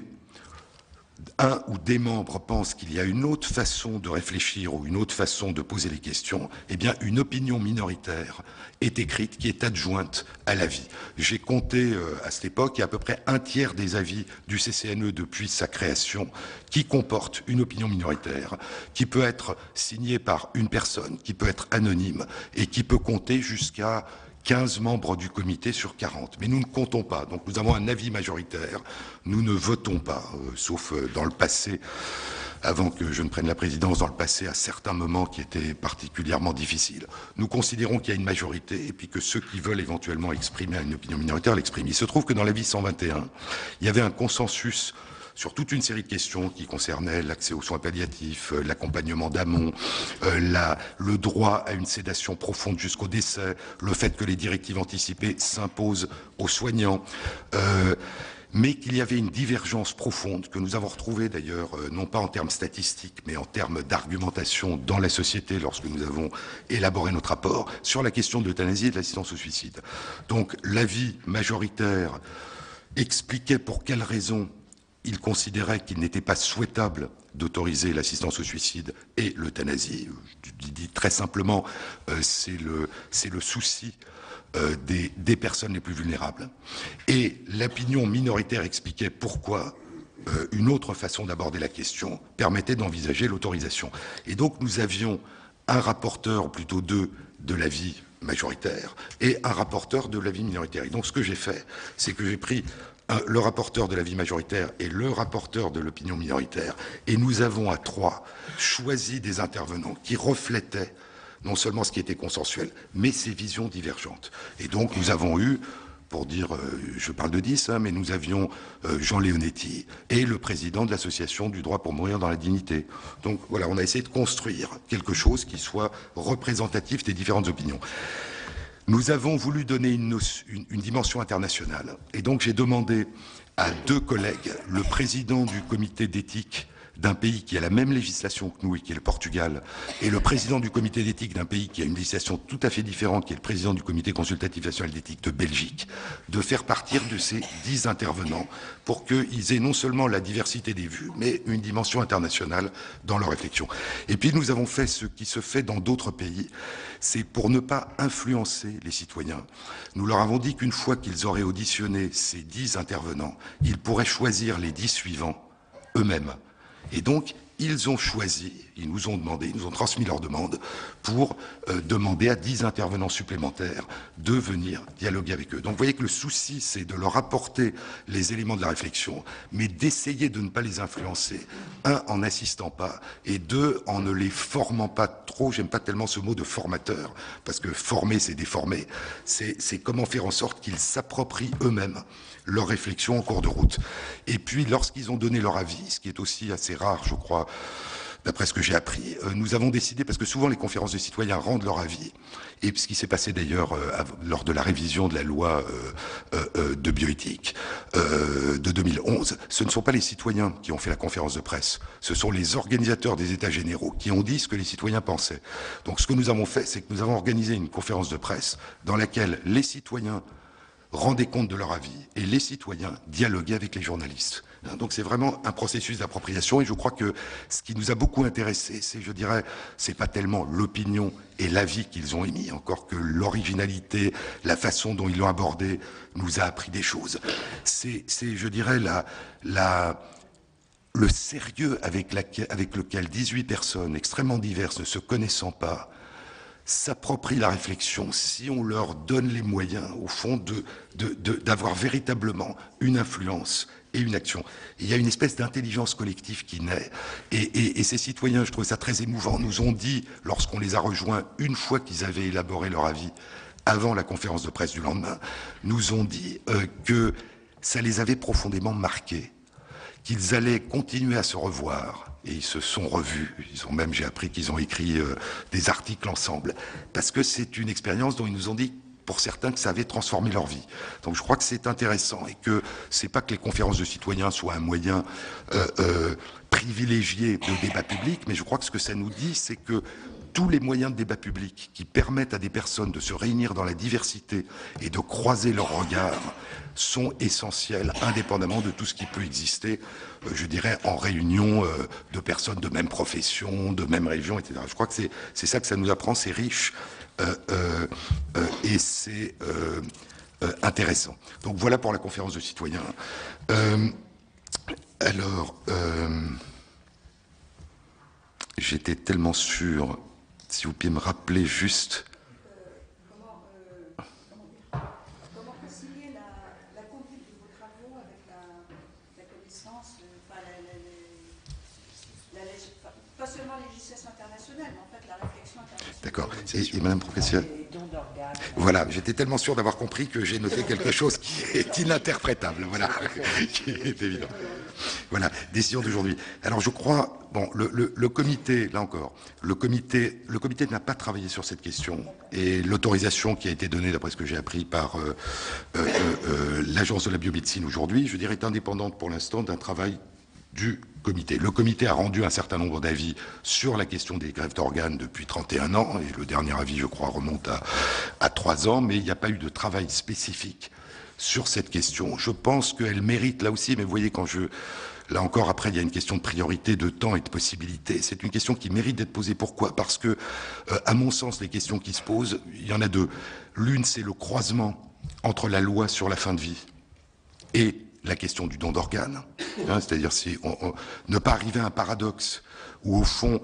un ou des membres pensent qu'il y a une autre façon de réfléchir ou une autre façon de poser les questions, eh bien une opinion minoritaire est écrite, qui est adjointe à l'avis. J'ai compté à cette époque, il y a à peu près un tiers des avis du CCNE depuis sa création qui comportent une opinion minoritaire, qui peut être signée par une personne, qui peut être anonyme et qui peut compter jusqu'à 15 membres du comité sur 40. Mais nous ne comptons pas. Donc nous avons un avis majoritaire. Nous ne votons pas, sauf dans le passé, avant que je ne prenne la présidence, dans le passé, à certains moments qui étaient particulièrement difficiles. Nous considérons qu'il y a une majorité et puis que ceux qui veulent éventuellement exprimer une opinion minoritaire l'expriment. Il se trouve que dans l'avis 121, il y avait un consensus sur toute une série de questions qui concernaient l'accès aux soins palliatifs, l'accompagnement d'amont, le droit à une sédation profonde jusqu'au décès, le fait que les directives anticipées s'imposent aux soignants, mais qu'il y avait une divergence profonde que nous avons retrouvée d'ailleurs, non pas en termes statistiques, mais en termes d'argumentation dans la société lorsque nous avons élaboré notre rapport, sur la question de l'euthanasie et de l'assistance au suicide. Donc l'avis majoritaire expliquait pour quelles raisons il considérait qu'il n'était pas souhaitable d'autoriser l'assistance au suicide et l'euthanasie. Je dis très simplement, c'est le souci des personnes les plus vulnérables. Et l'opinion minoritaire expliquait pourquoi une autre façon d'aborder la question permettait d'envisager l'autorisation. Et donc nous avions un rapporteur, ou plutôt deux, de l'avis majoritaire et un rapporteur de l'avis minoritaire. Et donc ce que j'ai fait, c'est que j'ai pris le rapporteur de l'avis majoritaire et le rapporteur de l'opinion minoritaire, et nous avons à trois choisi des intervenants qui reflétaient non seulement ce qui était consensuel, mais ces visions divergentes. Et donc nous avons eu, pour dire, je parle de 10, mais nous avions Jean Leonetti et le président de l'association du droit pour mourir dans la dignité. Donc voilà, on a essayé de construire quelque chose qui soit représentatif des différentes opinions. Nous avons voulu donner une dimension internationale. Et donc j'ai demandé à deux collègues, le président du comité d'éthique d'un pays qui a la même législation que nous et qui est le Portugal, et le président du comité d'éthique d'un pays qui a une législation tout à fait différente, qui est le président du comité consultatif national d'éthique de Belgique, de faire partir de ces 10 intervenants pour qu'ils aient non seulement la diversité des vues, mais une dimension internationale dans leur réflexion. Et puis nous avons fait ce qui se fait dans d'autres pays, c'est pour ne pas influencer les citoyens. Nous leur avons dit qu'une fois qu'ils auraient auditionné ces 10 intervenants, ils pourraient choisir les 10 suivants eux-mêmes. Et donc, ils ont choisi, ils nous ont demandé, ils nous ont transmis leur demande pour demander à 10 intervenants supplémentaires de venir dialoguer avec eux. Donc vous voyez que le souci, c'est de leur apporter les éléments de la réflexion, mais d'essayer de ne pas les influencer, un, en n'assistant pas, et deux, en ne les formant pas trop. J'aime pas tellement ce mot de formateur, parce que former, c'est déformer. C'est comment faire en sorte qu'ils s'approprient eux-mêmes leur réflexion en cours de route. Et puis, lorsqu'ils ont donné leur avis, ce qui est aussi assez rare, je crois, d'après ce que j'ai appris, nous avons décidé, parce que souvent les conférences de citoyens rendent leur avis, et ce qui s'est passé d'ailleurs lors de la révision de la loi de bioéthique de 2011, ce ne sont pas les citoyens qui ont fait la conférence de presse, ce sont les organisateurs des États généraux qui ont dit ce que les citoyens pensaient. Donc ce que nous avons fait, c'est que nous avons organisé une conférence de presse dans laquelle les citoyens rendaient compte de leur avis et les citoyens dialoguaient avec les journalistes. Donc c'est vraiment un processus d'appropriation et je crois que ce qui nous a beaucoup intéressé, c'est, je dirais, c'est pas tellement l'opinion et l'avis qu'ils ont émis, encore que l'originalité, la façon dont ils l'ont abordé nous a appris des choses. C'est je dirais, le sérieux avec lequel 18 personnes extrêmement diverses, ne se connaissant pas, s'approprient la réflexion si on leur donne les moyens, au fond, d'avoir véritablement une influence et une action. Et il y a une espèce d'intelligence collective qui naît. Et ces citoyens, je trouve ça très émouvant, nous ont dit, lorsqu'on les a rejoints, une fois qu'ils avaient élaboré leur avis, avant la conférence de presse du lendemain, nous ont dit que ça les avait profondément marqués, qu'ils allaient continuer à se revoir. Et ils se sont revus. Ils ont même, j'ai appris qu'ils ont écrit des articles ensemble. Parce que c'est une expérience dont ils nous ont dit, pour certains, que ça avait transformé leur vie. Donc je crois que c'est intéressant et que c'est pas que les conférences de citoyens soient un moyen privilégié de débat public, mais je crois que ce que ça nous dit, c'est que tous les moyens de débat public qui permettent à des personnes de se réunir dans la diversité et de croiser leurs regards sont essentiels, indépendamment de tout ce qui peut exister, je dirais, en réunion de personnes de même profession, de même région, etc. Je crois que c'est ça que ça nous apprend, c'est riche et c'est intéressant. Donc voilà pour la conférence de citoyens. Alors, j'étais tellement sûr, si vous pouviez me rappeler juste... Comment concilier la conduite de vos travaux avec la connaissance, pas seulement la législation internationale, mais en fait la réflexion internationale. D'accord. Et Madame professeure, voilà, j'étais tellement sûr d'avoir compris que j'ai noté quelque chose qui est ininterprétable, voilà, qui est évident. Voilà, décision d'aujourd'hui. Alors je crois, bon, le comité, là encore, le comité n'a pas travaillé sur cette question et l'autorisation qui a été donnée, d'après ce que j'ai appris par l'Agence de la biomédecine aujourd'hui, je dirais, est indépendante pour l'instant d'un travail du comité. Le comité a rendu un certain nombre d'avis sur la question des greffes d'organes depuis 31 ans, et le dernier avis, je crois, remonte à 3 ans, mais il n'y a pas eu de travail spécifique sur cette question. Je pense qu'elle mérite, là aussi, mais vous voyez, là encore, après, il y a une question de priorité, de temps et de possibilité. C'est une question qui mérite d'être posée. Pourquoi ? Parce que, à mon sens, les questions qui se posent, il y en a deux. L'une, c'est le croisement entre la loi sur la fin de vie et la question du don d'organes, c'est-à-dire ne pas arriver à un paradoxe où, au fond,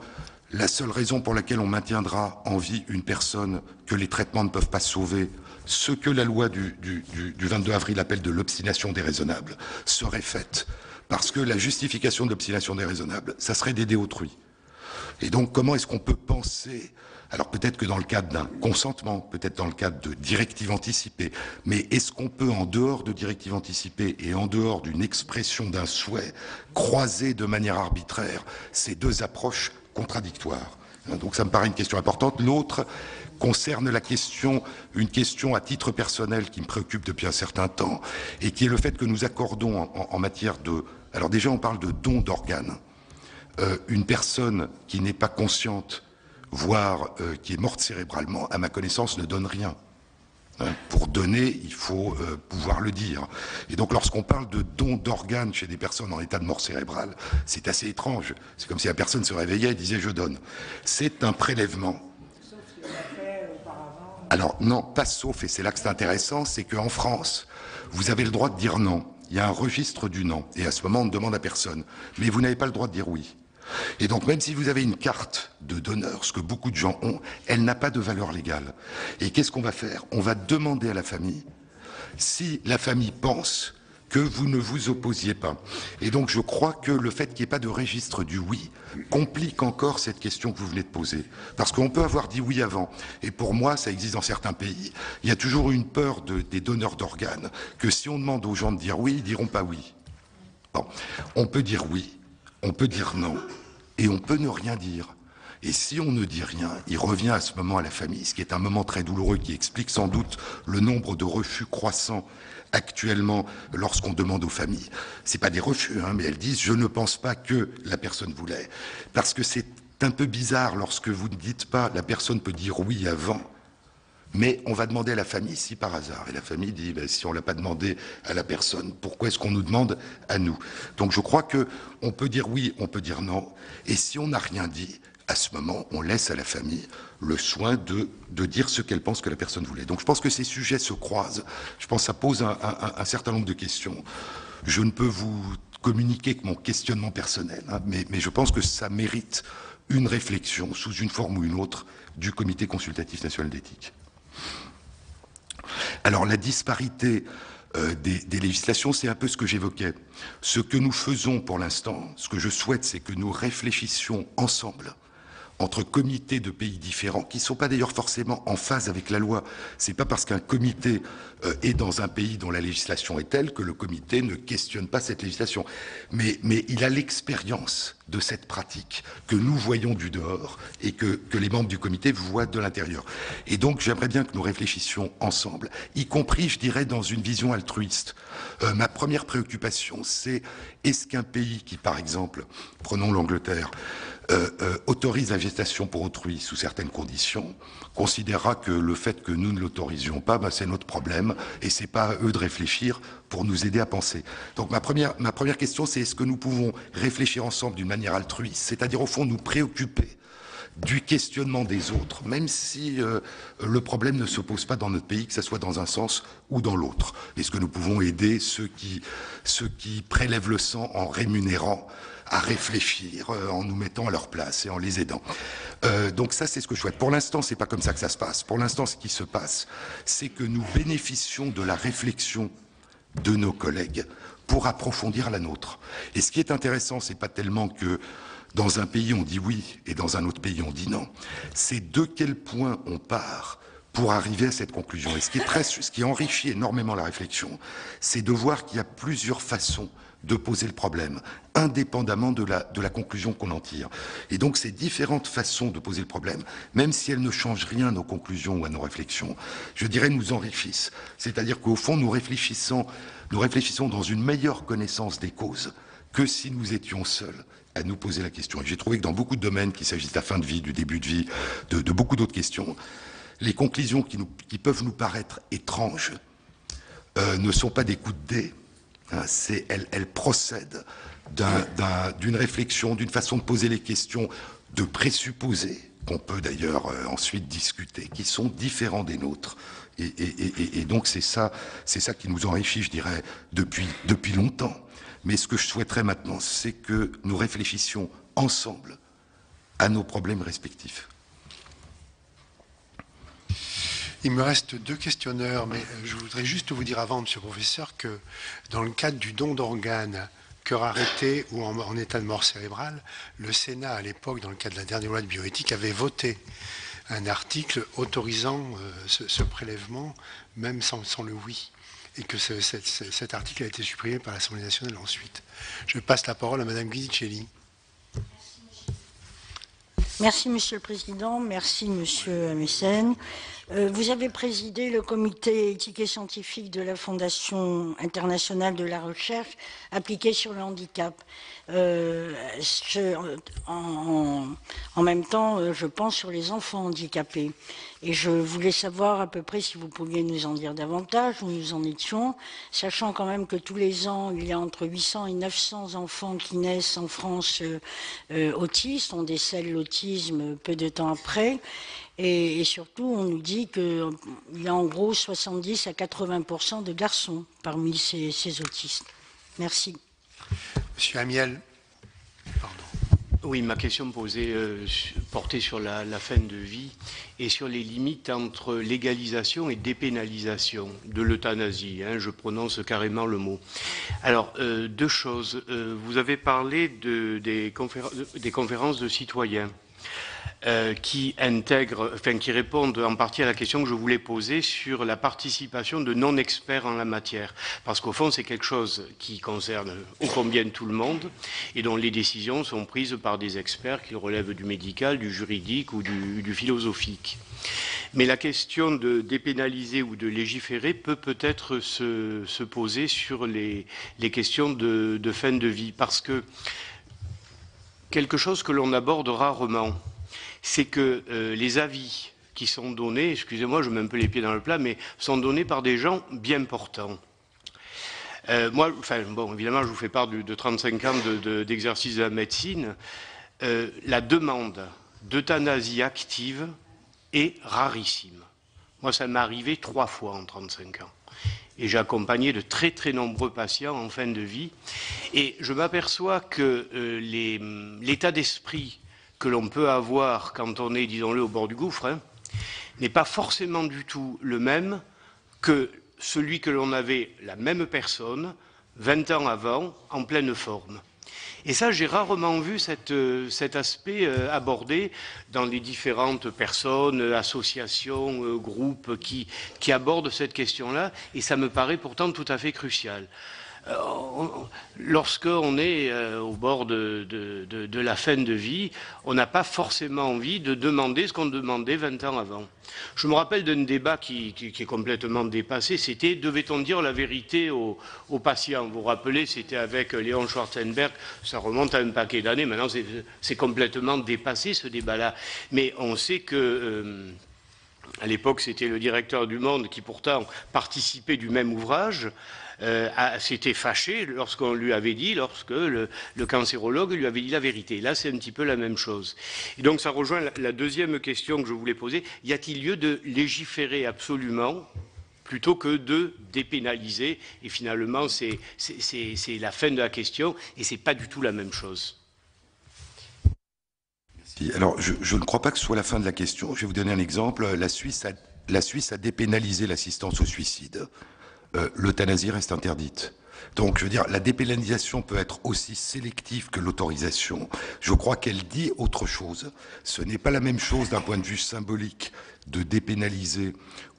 la seule raison pour laquelle on maintiendra en vie une personne que les traitements ne peuvent pas sauver, ce que la loi du 22 avril appelle de l'obstination déraisonnable, serait faite. Parce que la justification de l'obstination déraisonnable, ça serait d'aider autrui. Et donc, comment est-ce qu'on peut penser, alors peut-être que dans le cadre d'un consentement, peut-être dans le cadre de directives anticipées, mais est-ce qu'on peut, en dehors de directives anticipées et en dehors d'une expression d'un souhait, croiser de manière arbitraire ces deux approches contradictoires? Donc ça me paraît une question importante. L'autre concerne une question à titre personnel qui me préoccupe depuis un certain temps, et qui est le fait que nous accordons en matière de... Alors déjà, on parle de don d'organes. Une personne qui n'est pas consciente, voire qui est morte cérébralement, à ma connaissance, ne donne rien. Pour donner, il faut pouvoir le dire. Et donc, lorsqu'on parle de don d'organes chez des personnes en état de mort cérébrale, c'est assez étrange. C'est comme si la personne se réveillait et disait « je donne ». C'est un prélèvement. Sauf si on l'a fait auparavant. Alors, non, pas sauf, et c'est là que c'est intéressant, c'est qu'en France, vous avez le droit de dire non. Il y a un registre du non. Et à ce moment, on ne demande à personne. Mais vous n'avez pas le droit de dire oui. Et donc, même si vous avez une carte de donneur, ce que beaucoup de gens ont, elle n'a pas de valeur légale. Et qu'est-ce qu'on va faire? On va demander à la famille si la famille pense que vous ne vous opposiez pas. Et donc, je crois que le fait qu'il n'y ait pas de registre du oui complique encore cette question que vous venez de poser. Parce qu'on peut avoir dit oui avant. Et pour moi, ça existe dans certains pays. Il y a toujours une peur des donneurs d'organes, que si on demande aux gens de dire oui, ils diront pas oui. Bon. On peut dire oui, on peut dire non. Et on peut ne rien dire. Et si on ne dit rien, il revient à ce moment à la famille, ce qui est un moment très douloureux, qui explique sans doute le nombre de refus croissants actuellement lorsqu'on demande aux familles. C'est pas des refus, mais elles disent « je ne pense pas que la personne voulait ». Parce que c'est un peu bizarre lorsque vous ne dites pas « la personne peut dire oui avant ». Mais on va demander à la famille si par hasard. Et la famille dit, si on ne l'a pas demandé à la personne, pourquoi est-ce qu'on nous demande à nous? Donc je crois qu'on peut dire oui, on peut dire non. Et si on n'a rien dit, à ce moment, on laisse à la famille le soin de dire ce qu'elle pense que la personne voulait. Donc je pense que ces sujets se croisent. Je pense que ça pose un certain nombre de questions. Je ne peux vous communiquer que mon questionnement personnel, mais je pense que ça mérite une réflexion, sous une forme ou une autre, du Comité consultatif national d'éthique. Alors la disparité des législations, c'est un peu ce que j'évoquais. Ce que nous faisons pour l'instant, ce que je souhaite, c'est que nous réfléchissions ensemble entre comités de pays différents, qui ne sont pas d'ailleurs forcément en phase avec la loi. C'est pas parce qu'un comité est dans un pays dont la législation est telle que le comité ne questionne pas cette législation. Mais il a l'expérience de cette pratique que nous voyons du dehors et que les membres du comité voient de l'intérieur. Et donc j'aimerais bien que nous réfléchissions ensemble, y compris, je dirais, dans une vision altruiste. Ma première préoccupation, c'est est-ce qu'un pays qui, par exemple, prenons l'Angleterre, autorise la gestation pour autrui sous certaines conditions, considérera que le fait que nous ne l'autorisions pas, c'est notre problème et c'est pas à eux de réfléchir pour nous aider à penser. Donc ma première question, c'est est-ce que nous pouvons réfléchir ensemble d'une manière altruiste, c'est-à-dire au fond nous préoccuper du questionnement des autres, même si le problème ne se pose pas dans notre pays, que ce soit dans un sens ou dans l'autre. Est-ce que nous pouvons aider ceux qui prélèvent le sang en rémunérant à réfléchir, en nous mettant à leur place et en les aidant. Donc ça, c'est ce que je souhaite. Pour l'instant, c'est pas comme ça que ça se passe. Pour l'instant, ce qui se passe, c'est que nous bénéficions de la réflexion de nos collègues pour approfondir la nôtre. Et ce qui est intéressant, c'est pas tellement que dans un pays on dit oui et dans un autre pays on dit non. C'est de quel point on part pour arriver à cette conclusion. Et ce qui enrichit énormément la réflexion, c'est de voir qu'il y a plusieurs façons de poser le problème, indépendamment de la conclusion qu'on en tire. Et donc ces différentes façons de poser le problème, même si elles ne changent rien à nos conclusions ou à nos réflexions, je dirais nous enrichissent. C'est-à-dire qu'au fond, nous réfléchissons dans une meilleure connaissance des causes que si nous étions seuls à nous poser la question. Et j'ai trouvé que dans beaucoup de domaines, qu'il s'agisse de la fin de vie, du début de vie, de beaucoup d'autres questions, les conclusions qui peuvent nous paraître étranges ne sont pas des coups de dé. Elle procède d'une réflexion, d'une façon de poser les questions, de présupposer qu'on peut d'ailleurs ensuite discuter, qui sont différents des nôtres. Et donc c'est ça qui nous enrichit, je dirais, depuis longtemps. Mais ce que je souhaiterais maintenant, c'est que nous réfléchissions ensemble à nos problèmes respectifs. Il me reste 2 questionneurs, mais je voudrais juste vous dire avant, monsieur le professeur, que dans le cadre du don d'organes, cœur arrêté ou en état de mort cérébrale, le Sénat, à l'époque, dans le cadre de la dernière loi de bioéthique, avait voté un article autorisant ce prélèvement, même sans le oui, et que cet article a été supprimé par l'Assemblée nationale ensuite. Je passe la parole à madame Guidicelli. Merci, Monsieur le Président. Merci, Monsieur Mécène. Vous avez présidé le comité éthique et scientifique de la Fondation internationale de la recherche appliquée sur le handicap. En même temps, je pense sur les enfants handicapés. Et je voulais savoir à peu près si vous pouviez nous en dire davantage, où nous en étions, sachant quand même que tous les ans, il y a entre 800 et 900 enfants qui naissent en France autistes. On décèle l'autisme peu de temps après. Et surtout, on nous dit qu'il y a en gros 70 à 80% de garçons parmi ces autistes. Merci. Monsieur Amiel. Pardon. Oui, ma question portait sur la fin de vie et sur les limites entre légalisation et dépénalisation de l'euthanasie. Je prononce carrément le mot. Alors, 2 choses. Vous avez parlé des conférences de citoyens. Qui répondent en partie à la question que je voulais poser sur la participation de non-experts en la matière. Parce qu'au fond, c'est quelque chose qui concerne ô combien tout le monde et dont les décisions sont prises par des experts qui relèvent du médical, du juridique ou du philosophique. Mais la question de dépénaliser ou de légiférer peut-être se poser sur les questions de fin de vie. Parce que quelque chose que l'on aborde rarement, c'est que les avis qui sont donnés, excusez-moi, je mets un peu les pieds dans le plat, mais sont donnés par des gens bien portants. Moi, évidemment, je vous fais part de 35 ans d'exercice de la médecine. La demande d'euthanasie active est rarissime. Moi, ça m'est arrivé 3 fois en 35 ans. Et j'ai accompagné de très très nombreux patients en fin de vie. Et je m'aperçois que l'état d'esprit que l'on peut avoir quand on est, disons-le, au bord du gouffre, n'est pas forcément du tout le même que celui que l'on avait, la même personne, 20 ans avant, en pleine forme. Et ça, j'ai rarement vu cet aspect abordé dans les différentes personnes, associations, groupes qui abordent cette question-là, et ça me paraît pourtant tout à fait crucial. Lorsqu'on est au bord de la fin de vie, on n'a pas forcément envie de demander ce qu'on demandait 20 ans avant. Je me rappelle d'un débat qui est complètement dépassé, c'était devait-on dire la vérité aux patients? Vous vous rappelez, c'était avec Léon Schwarzenberg, ça remonte à un paquet d'années, maintenant c'est complètement dépassé ce débat-là. Mais on sait que... à l'époque, c'était le directeur du Monde qui pourtant participait du même ouvrage, s'était fâché lorsqu'on lui avait dit, lorsque le cancérologue lui avait dit la vérité. Là, c'est un petit peu la même chose. Et donc, ça rejoint la deuxième question que je voulais poser. Y a-t-il lieu de légiférer absolument plutôt que de dépénaliser? Et finalement, c'est la fin de la question et c'est pas du tout la même chose. Alors, je ne crois pas que ce soit la fin de la question. Je vais vous donner un exemple. La Suisse a dépénalisé l'assistance au suicide. L'euthanasie reste interdite. Donc, je veux dire, la dépénalisation peut être aussi sélective que l'autorisation. Je crois qu'elle dit autre chose. Ce n'est pas la même chose d'un point de vue symbolique de dépénaliser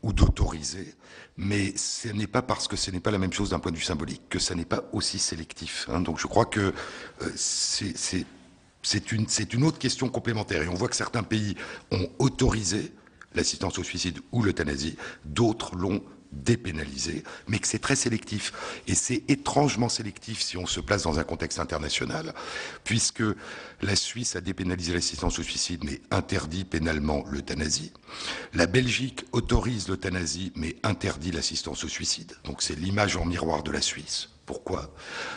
ou d'autoriser, mais ce n'est pas parce que ce n'est pas la même chose d'un point de vue symbolique que ça n'est pas aussi sélectif. Donc, je crois que c'est une autre question complémentaire. Et on voit que certains pays ont autorisé l'assistance au suicide ou l'euthanasie, d'autres l'ont dépénalisé, mais que c'est très sélectif. Et c'est étrangement sélectif si on se place dans un contexte international, puisque la Suisse a dépénalisé l'assistance au suicide, mais interdit pénalement l'euthanasie. La Belgique autorise l'euthanasie, mais interdit l'assistance au suicide. Donc c'est l'image en miroir de la Suisse. Pourquoi?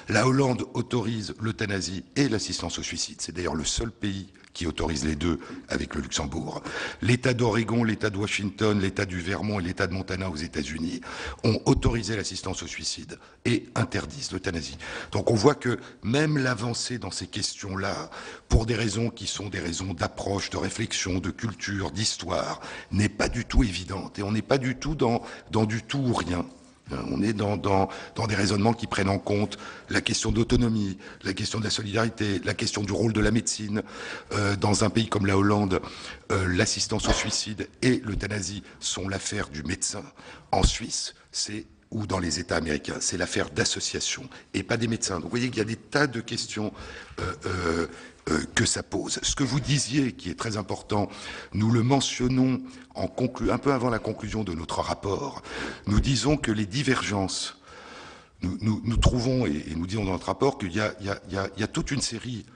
La Hollande autorise l'euthanasie et l'assistance au suicide. C'est d'ailleurs le seul pays qui autorise les deux avec le Luxembourg. L'État d'Oregon, l'État de Washington, l'État du Vermont et l'État de Montana aux États-Unis ont autorisé l'assistance au suicide et interdisent l'euthanasie. Donc on voit que même l'avancée dans ces questions-là, pour des raisons qui sont des raisons d'approche, de réflexion, de culture, d'histoire, n'est pas du tout évidente. Et on n'est pas du tout dans du tout ou rien. On est dans des raisonnements qui prennent en compte la question d'autonomie, la question de la solidarité, la question du rôle de la médecine. Dans un pays comme la Hollande, l'assistance au suicide et l'euthanasie sont l'affaire du médecin. En Suisse, ou dans les États américains, c'est l'affaire d'associations et pas des médecins. Donc vous voyez qu'il y a des tas de questions que ça pose. Ce que vous disiez, qui est très important, nous le mentionnons un peu avant la conclusion de notre rapport, nous disons que les divergences, nous trouvons, et nous disons dans notre rapport, qu'il y a toute une série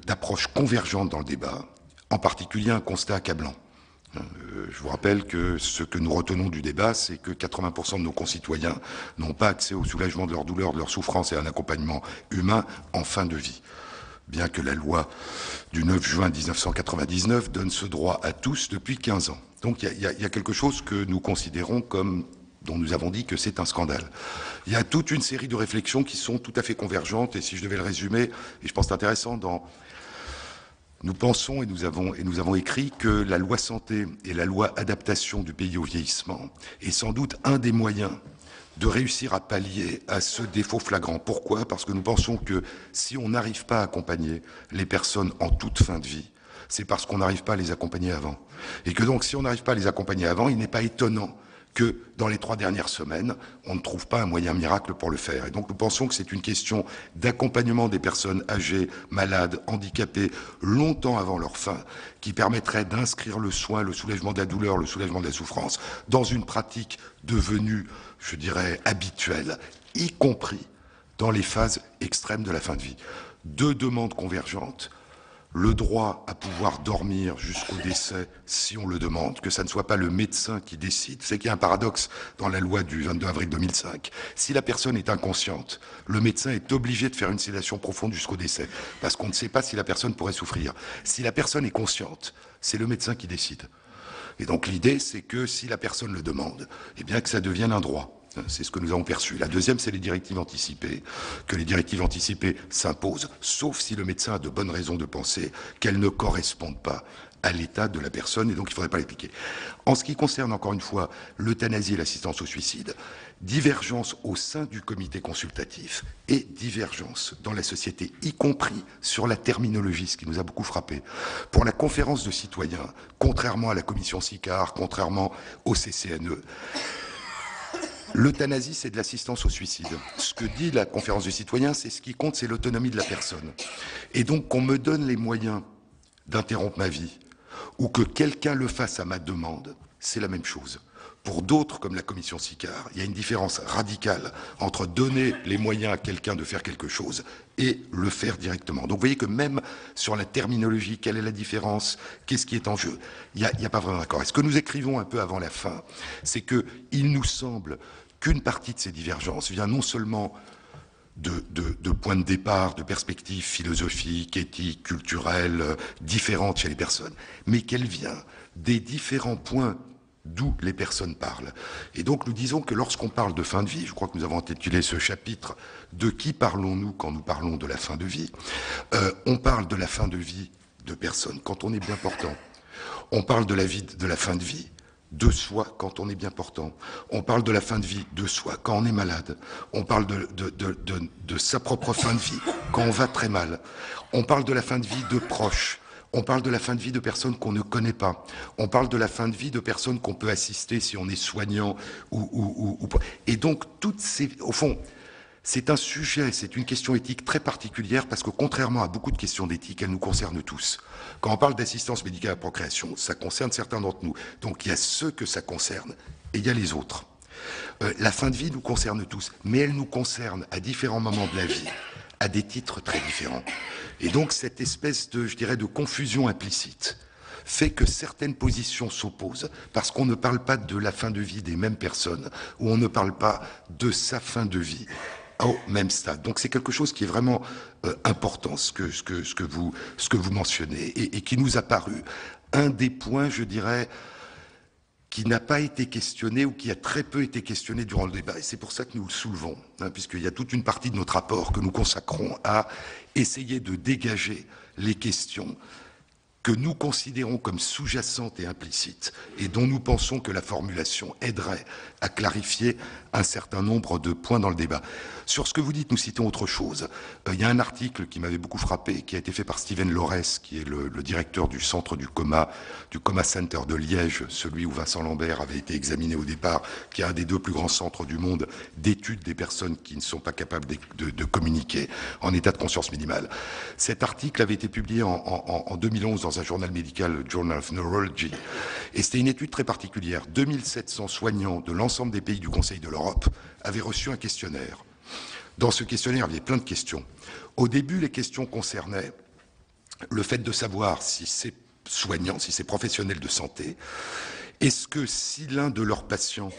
d'approches convergentes dans le débat, en particulier un constat accablant. Je vous rappelle que ce que nous retenons du débat, c'est que 80% de nos concitoyens n'ont pas accès au soulagement de leur douleur, de leur souffrance et à un accompagnement humain en fin de vie. Bien que la loi du 9 juin 1999 donne ce droit à tous depuis 15 ans. Donc il y a quelque chose que nous considérons dont nous avons dit que c'est un scandale. Il y a toute une série de réflexions qui sont tout à fait convergentes, et si je devais le résumer, et je pense que c'est intéressant, nous pensons et nous avons écrit que la loi santé et la loi adaptation du pays au vieillissement est sans doute un des moyens de réussir à pallier à ce défaut flagrant. Pourquoi? Parce que nous pensons que si on n'arrive pas à accompagner les personnes en toute fin de vie, c'est parce qu'on n'arrive pas à les accompagner avant. Et que donc, si on n'arrive pas à les accompagner avant, il n'est pas étonnant que dans les 3 dernières semaines, on ne trouve pas un moyen miracle pour le faire. Et donc nous pensons que c'est une question d'accompagnement des personnes âgées, malades, handicapées, longtemps avant leur fin, qui permettrait d'inscrire le soin, le soulagement de la douleur, le soulagement de la souffrance, dans une pratique devenue, je dirais, habituelle, y compris dans les phases extrêmes de la fin de vie. 2 demandes convergentes. Le droit à pouvoir dormir jusqu'au décès si on le demande, que ça ne soit pas le médecin qui décide. C'est qu'il y a un paradoxe dans la loi du 22 avril 2005. Si la personne est inconsciente, le médecin est obligé de faire une sédation profonde jusqu'au décès, parce qu'on ne sait pas si la personne pourrait souffrir. Si la personne est consciente, c'est le médecin qui décide. Et donc l'idée, c'est que si la personne le demande, eh bien que ça devienne un droit. C'est ce que nous avons perçu. La deuxième, c'est les directives anticipées. Que les directives anticipées s'imposent, sauf si le médecin a de bonnes raisons de penser qu'elles ne correspondent pas à l'état de la personne, et donc il ne faudrait pas l'appliquer. En ce qui concerne, encore une fois, l'euthanasie et l'assistance au suicide, divergence au sein du comité consultatif et divergence dans la société, y compris sur la terminologie, ce qui nous a beaucoup frappé. Pour la conférence de citoyens, contrairement à la commission SICAR, contrairement au CCNE, l'euthanasie, c'est de l'assistance au suicide. Ce que dit la conférence des citoyens, c'est ce qui compte, c'est l'autonomie de la personne. Et donc, qu'on me donne les moyens d'interrompre ma vie, ou que quelqu'un le fasse à ma demande, c'est la même chose. Pour d'autres, comme la commission SICAR, il y a une différence radicale entre donner les moyens à quelqu'un de faire quelque chose et le faire directement. Donc vous voyez que même sur la terminologie, quelle est la différence, qu'est-ce qui est en jeu, il n'y a pas vraiment d'accord. Et ce que nous écrivons un peu avant la fin, c'est qu'il nous semble qu'une partie de ces divergences vient non seulement de points de départ, de perspectives philosophiques, éthiques, culturelles, différentes chez les personnes, mais qu'elle vient des différents points d'où les personnes parlent. Et donc nous disons que lorsqu'on parle de fin de vie, je crois que nous avons intitulé ce chapitre « De qui parlons-nous quand nous parlons de la fin de vie ?» On parle de la fin de vie de personnes quand on est bien portant. On parle de la fin de vie de soi quand on est bien portant. On parle de la fin de vie de soi quand on est malade. On parle de sa propre fin de vie quand on va très mal. On parle de la fin de vie de proches. On parle de la fin de vie de personnes qu'on ne connaît pas. On parle de la fin de vie de personnes qu'on peut assister si on est soignant ou pas. Et donc, au fond, c'est un sujet, c'est une question éthique très particulière parce que contrairement à beaucoup de questions d'éthique, elle nous concerne tous. Quand on parle d'assistance médicale à la procréation, ça concerne certains d'entre nous. Donc, il y a ceux que ça concerne et il y a les autres. La fin de vie nous concerne tous, mais elle nous concerne à différents moments de la vie, à des titres très différents. Et donc cette espèce de, je dirais, de confusion implicite fait que certaines positions s'opposent parce qu'on ne parle pas de la fin de vie des mêmes personnes ou on ne parle pas de sa fin de vie au même stade. Donc c'est quelque chose qui est vraiment important, ce que vous mentionnez, et qui nous a paru un des points, je dirais, qui n'a pas été questionné ou qui a très peu été questionné durant le débat. Et c'est pour ça que nous le soulevons, puisqu'il y a toute une partie de notre rapport que nous consacrons à essayer de dégager les questions que nous considérons comme sous-jacentes et implicites, et dont nous pensons que la formulation aiderait à clarifier un certain nombre de points dans le débat. Sur ce que vous dites, nous citons autre chose. Il y a un article qui m'avait beaucoup frappé, qui a été fait par Steven Lorès, qui est le directeur du centre du Coma Center de Liège, celui où Vincent Lambert avait été examiné au départ, qui est un des 2 plus grands centres du monde d'études des personnes qui ne sont pas capables de communiquer en état de conscience minimale. Cet article avait été publié en 2011 dans un journal médical, le Journal of Neurology, et c'était une étude très particulière. 2700 soignants de l'ensemble des pays du Conseil de l'Europe avaient reçu un questionnaire. Dans ce questionnaire, il y avait plein de questions. Au début, les questions concernaient le fait de savoir si ces soignants, si ces professionnels de santé, est-ce que si l'un de leurs patients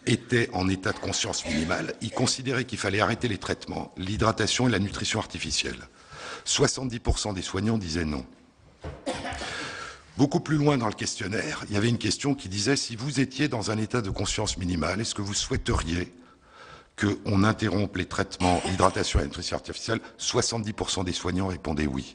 était en état de conscience minimale, ils considéraient qu'il fallait arrêter les traitements, l'hydratation et la nutrition artificielle. 70% des soignants disaient non. Beaucoup plus loin dans le questionnaire, il y avait une question qui disait si vous étiez dans un état de conscience minimale, est-ce que vous souhaiteriez qu'on interrompe les traitements, l'hydratation et la nutrition artificielle? 70% des soignants répondaient oui.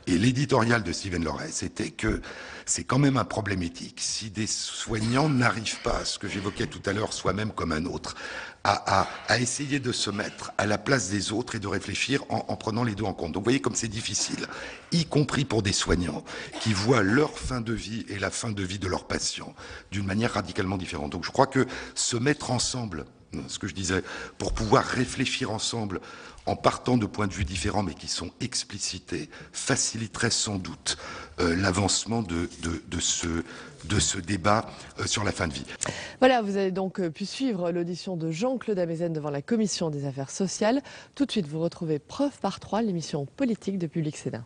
Et l'éditorial de Steven Lorès était que c'est quand même un problème éthique si des soignants n'arrivent pas, ce que j'évoquais tout à l'heure, soi-même comme un autre, à essayer de se mettre à la place des autres et de réfléchir en prenant les 2 en compte. Donc vous voyez comme c'est difficile, y compris pour des soignants qui voient leur fin de vie et la fin de vie de leurs patients d'une manière radicalement différente. Donc je crois que se mettre ensemble, ce que je disais, pour pouvoir réfléchir ensemble en partant de points de vue différents mais qui sont explicités, faciliterait sans doute l'avancement de ce débat sur la fin de vie. Voilà, vous avez donc pu suivre l'audition de Jean-Claude Amezen devant la Commission des affaires sociales. Tout de suite, vous retrouvez Preuve par 3, l'émission politique de Public Sénat.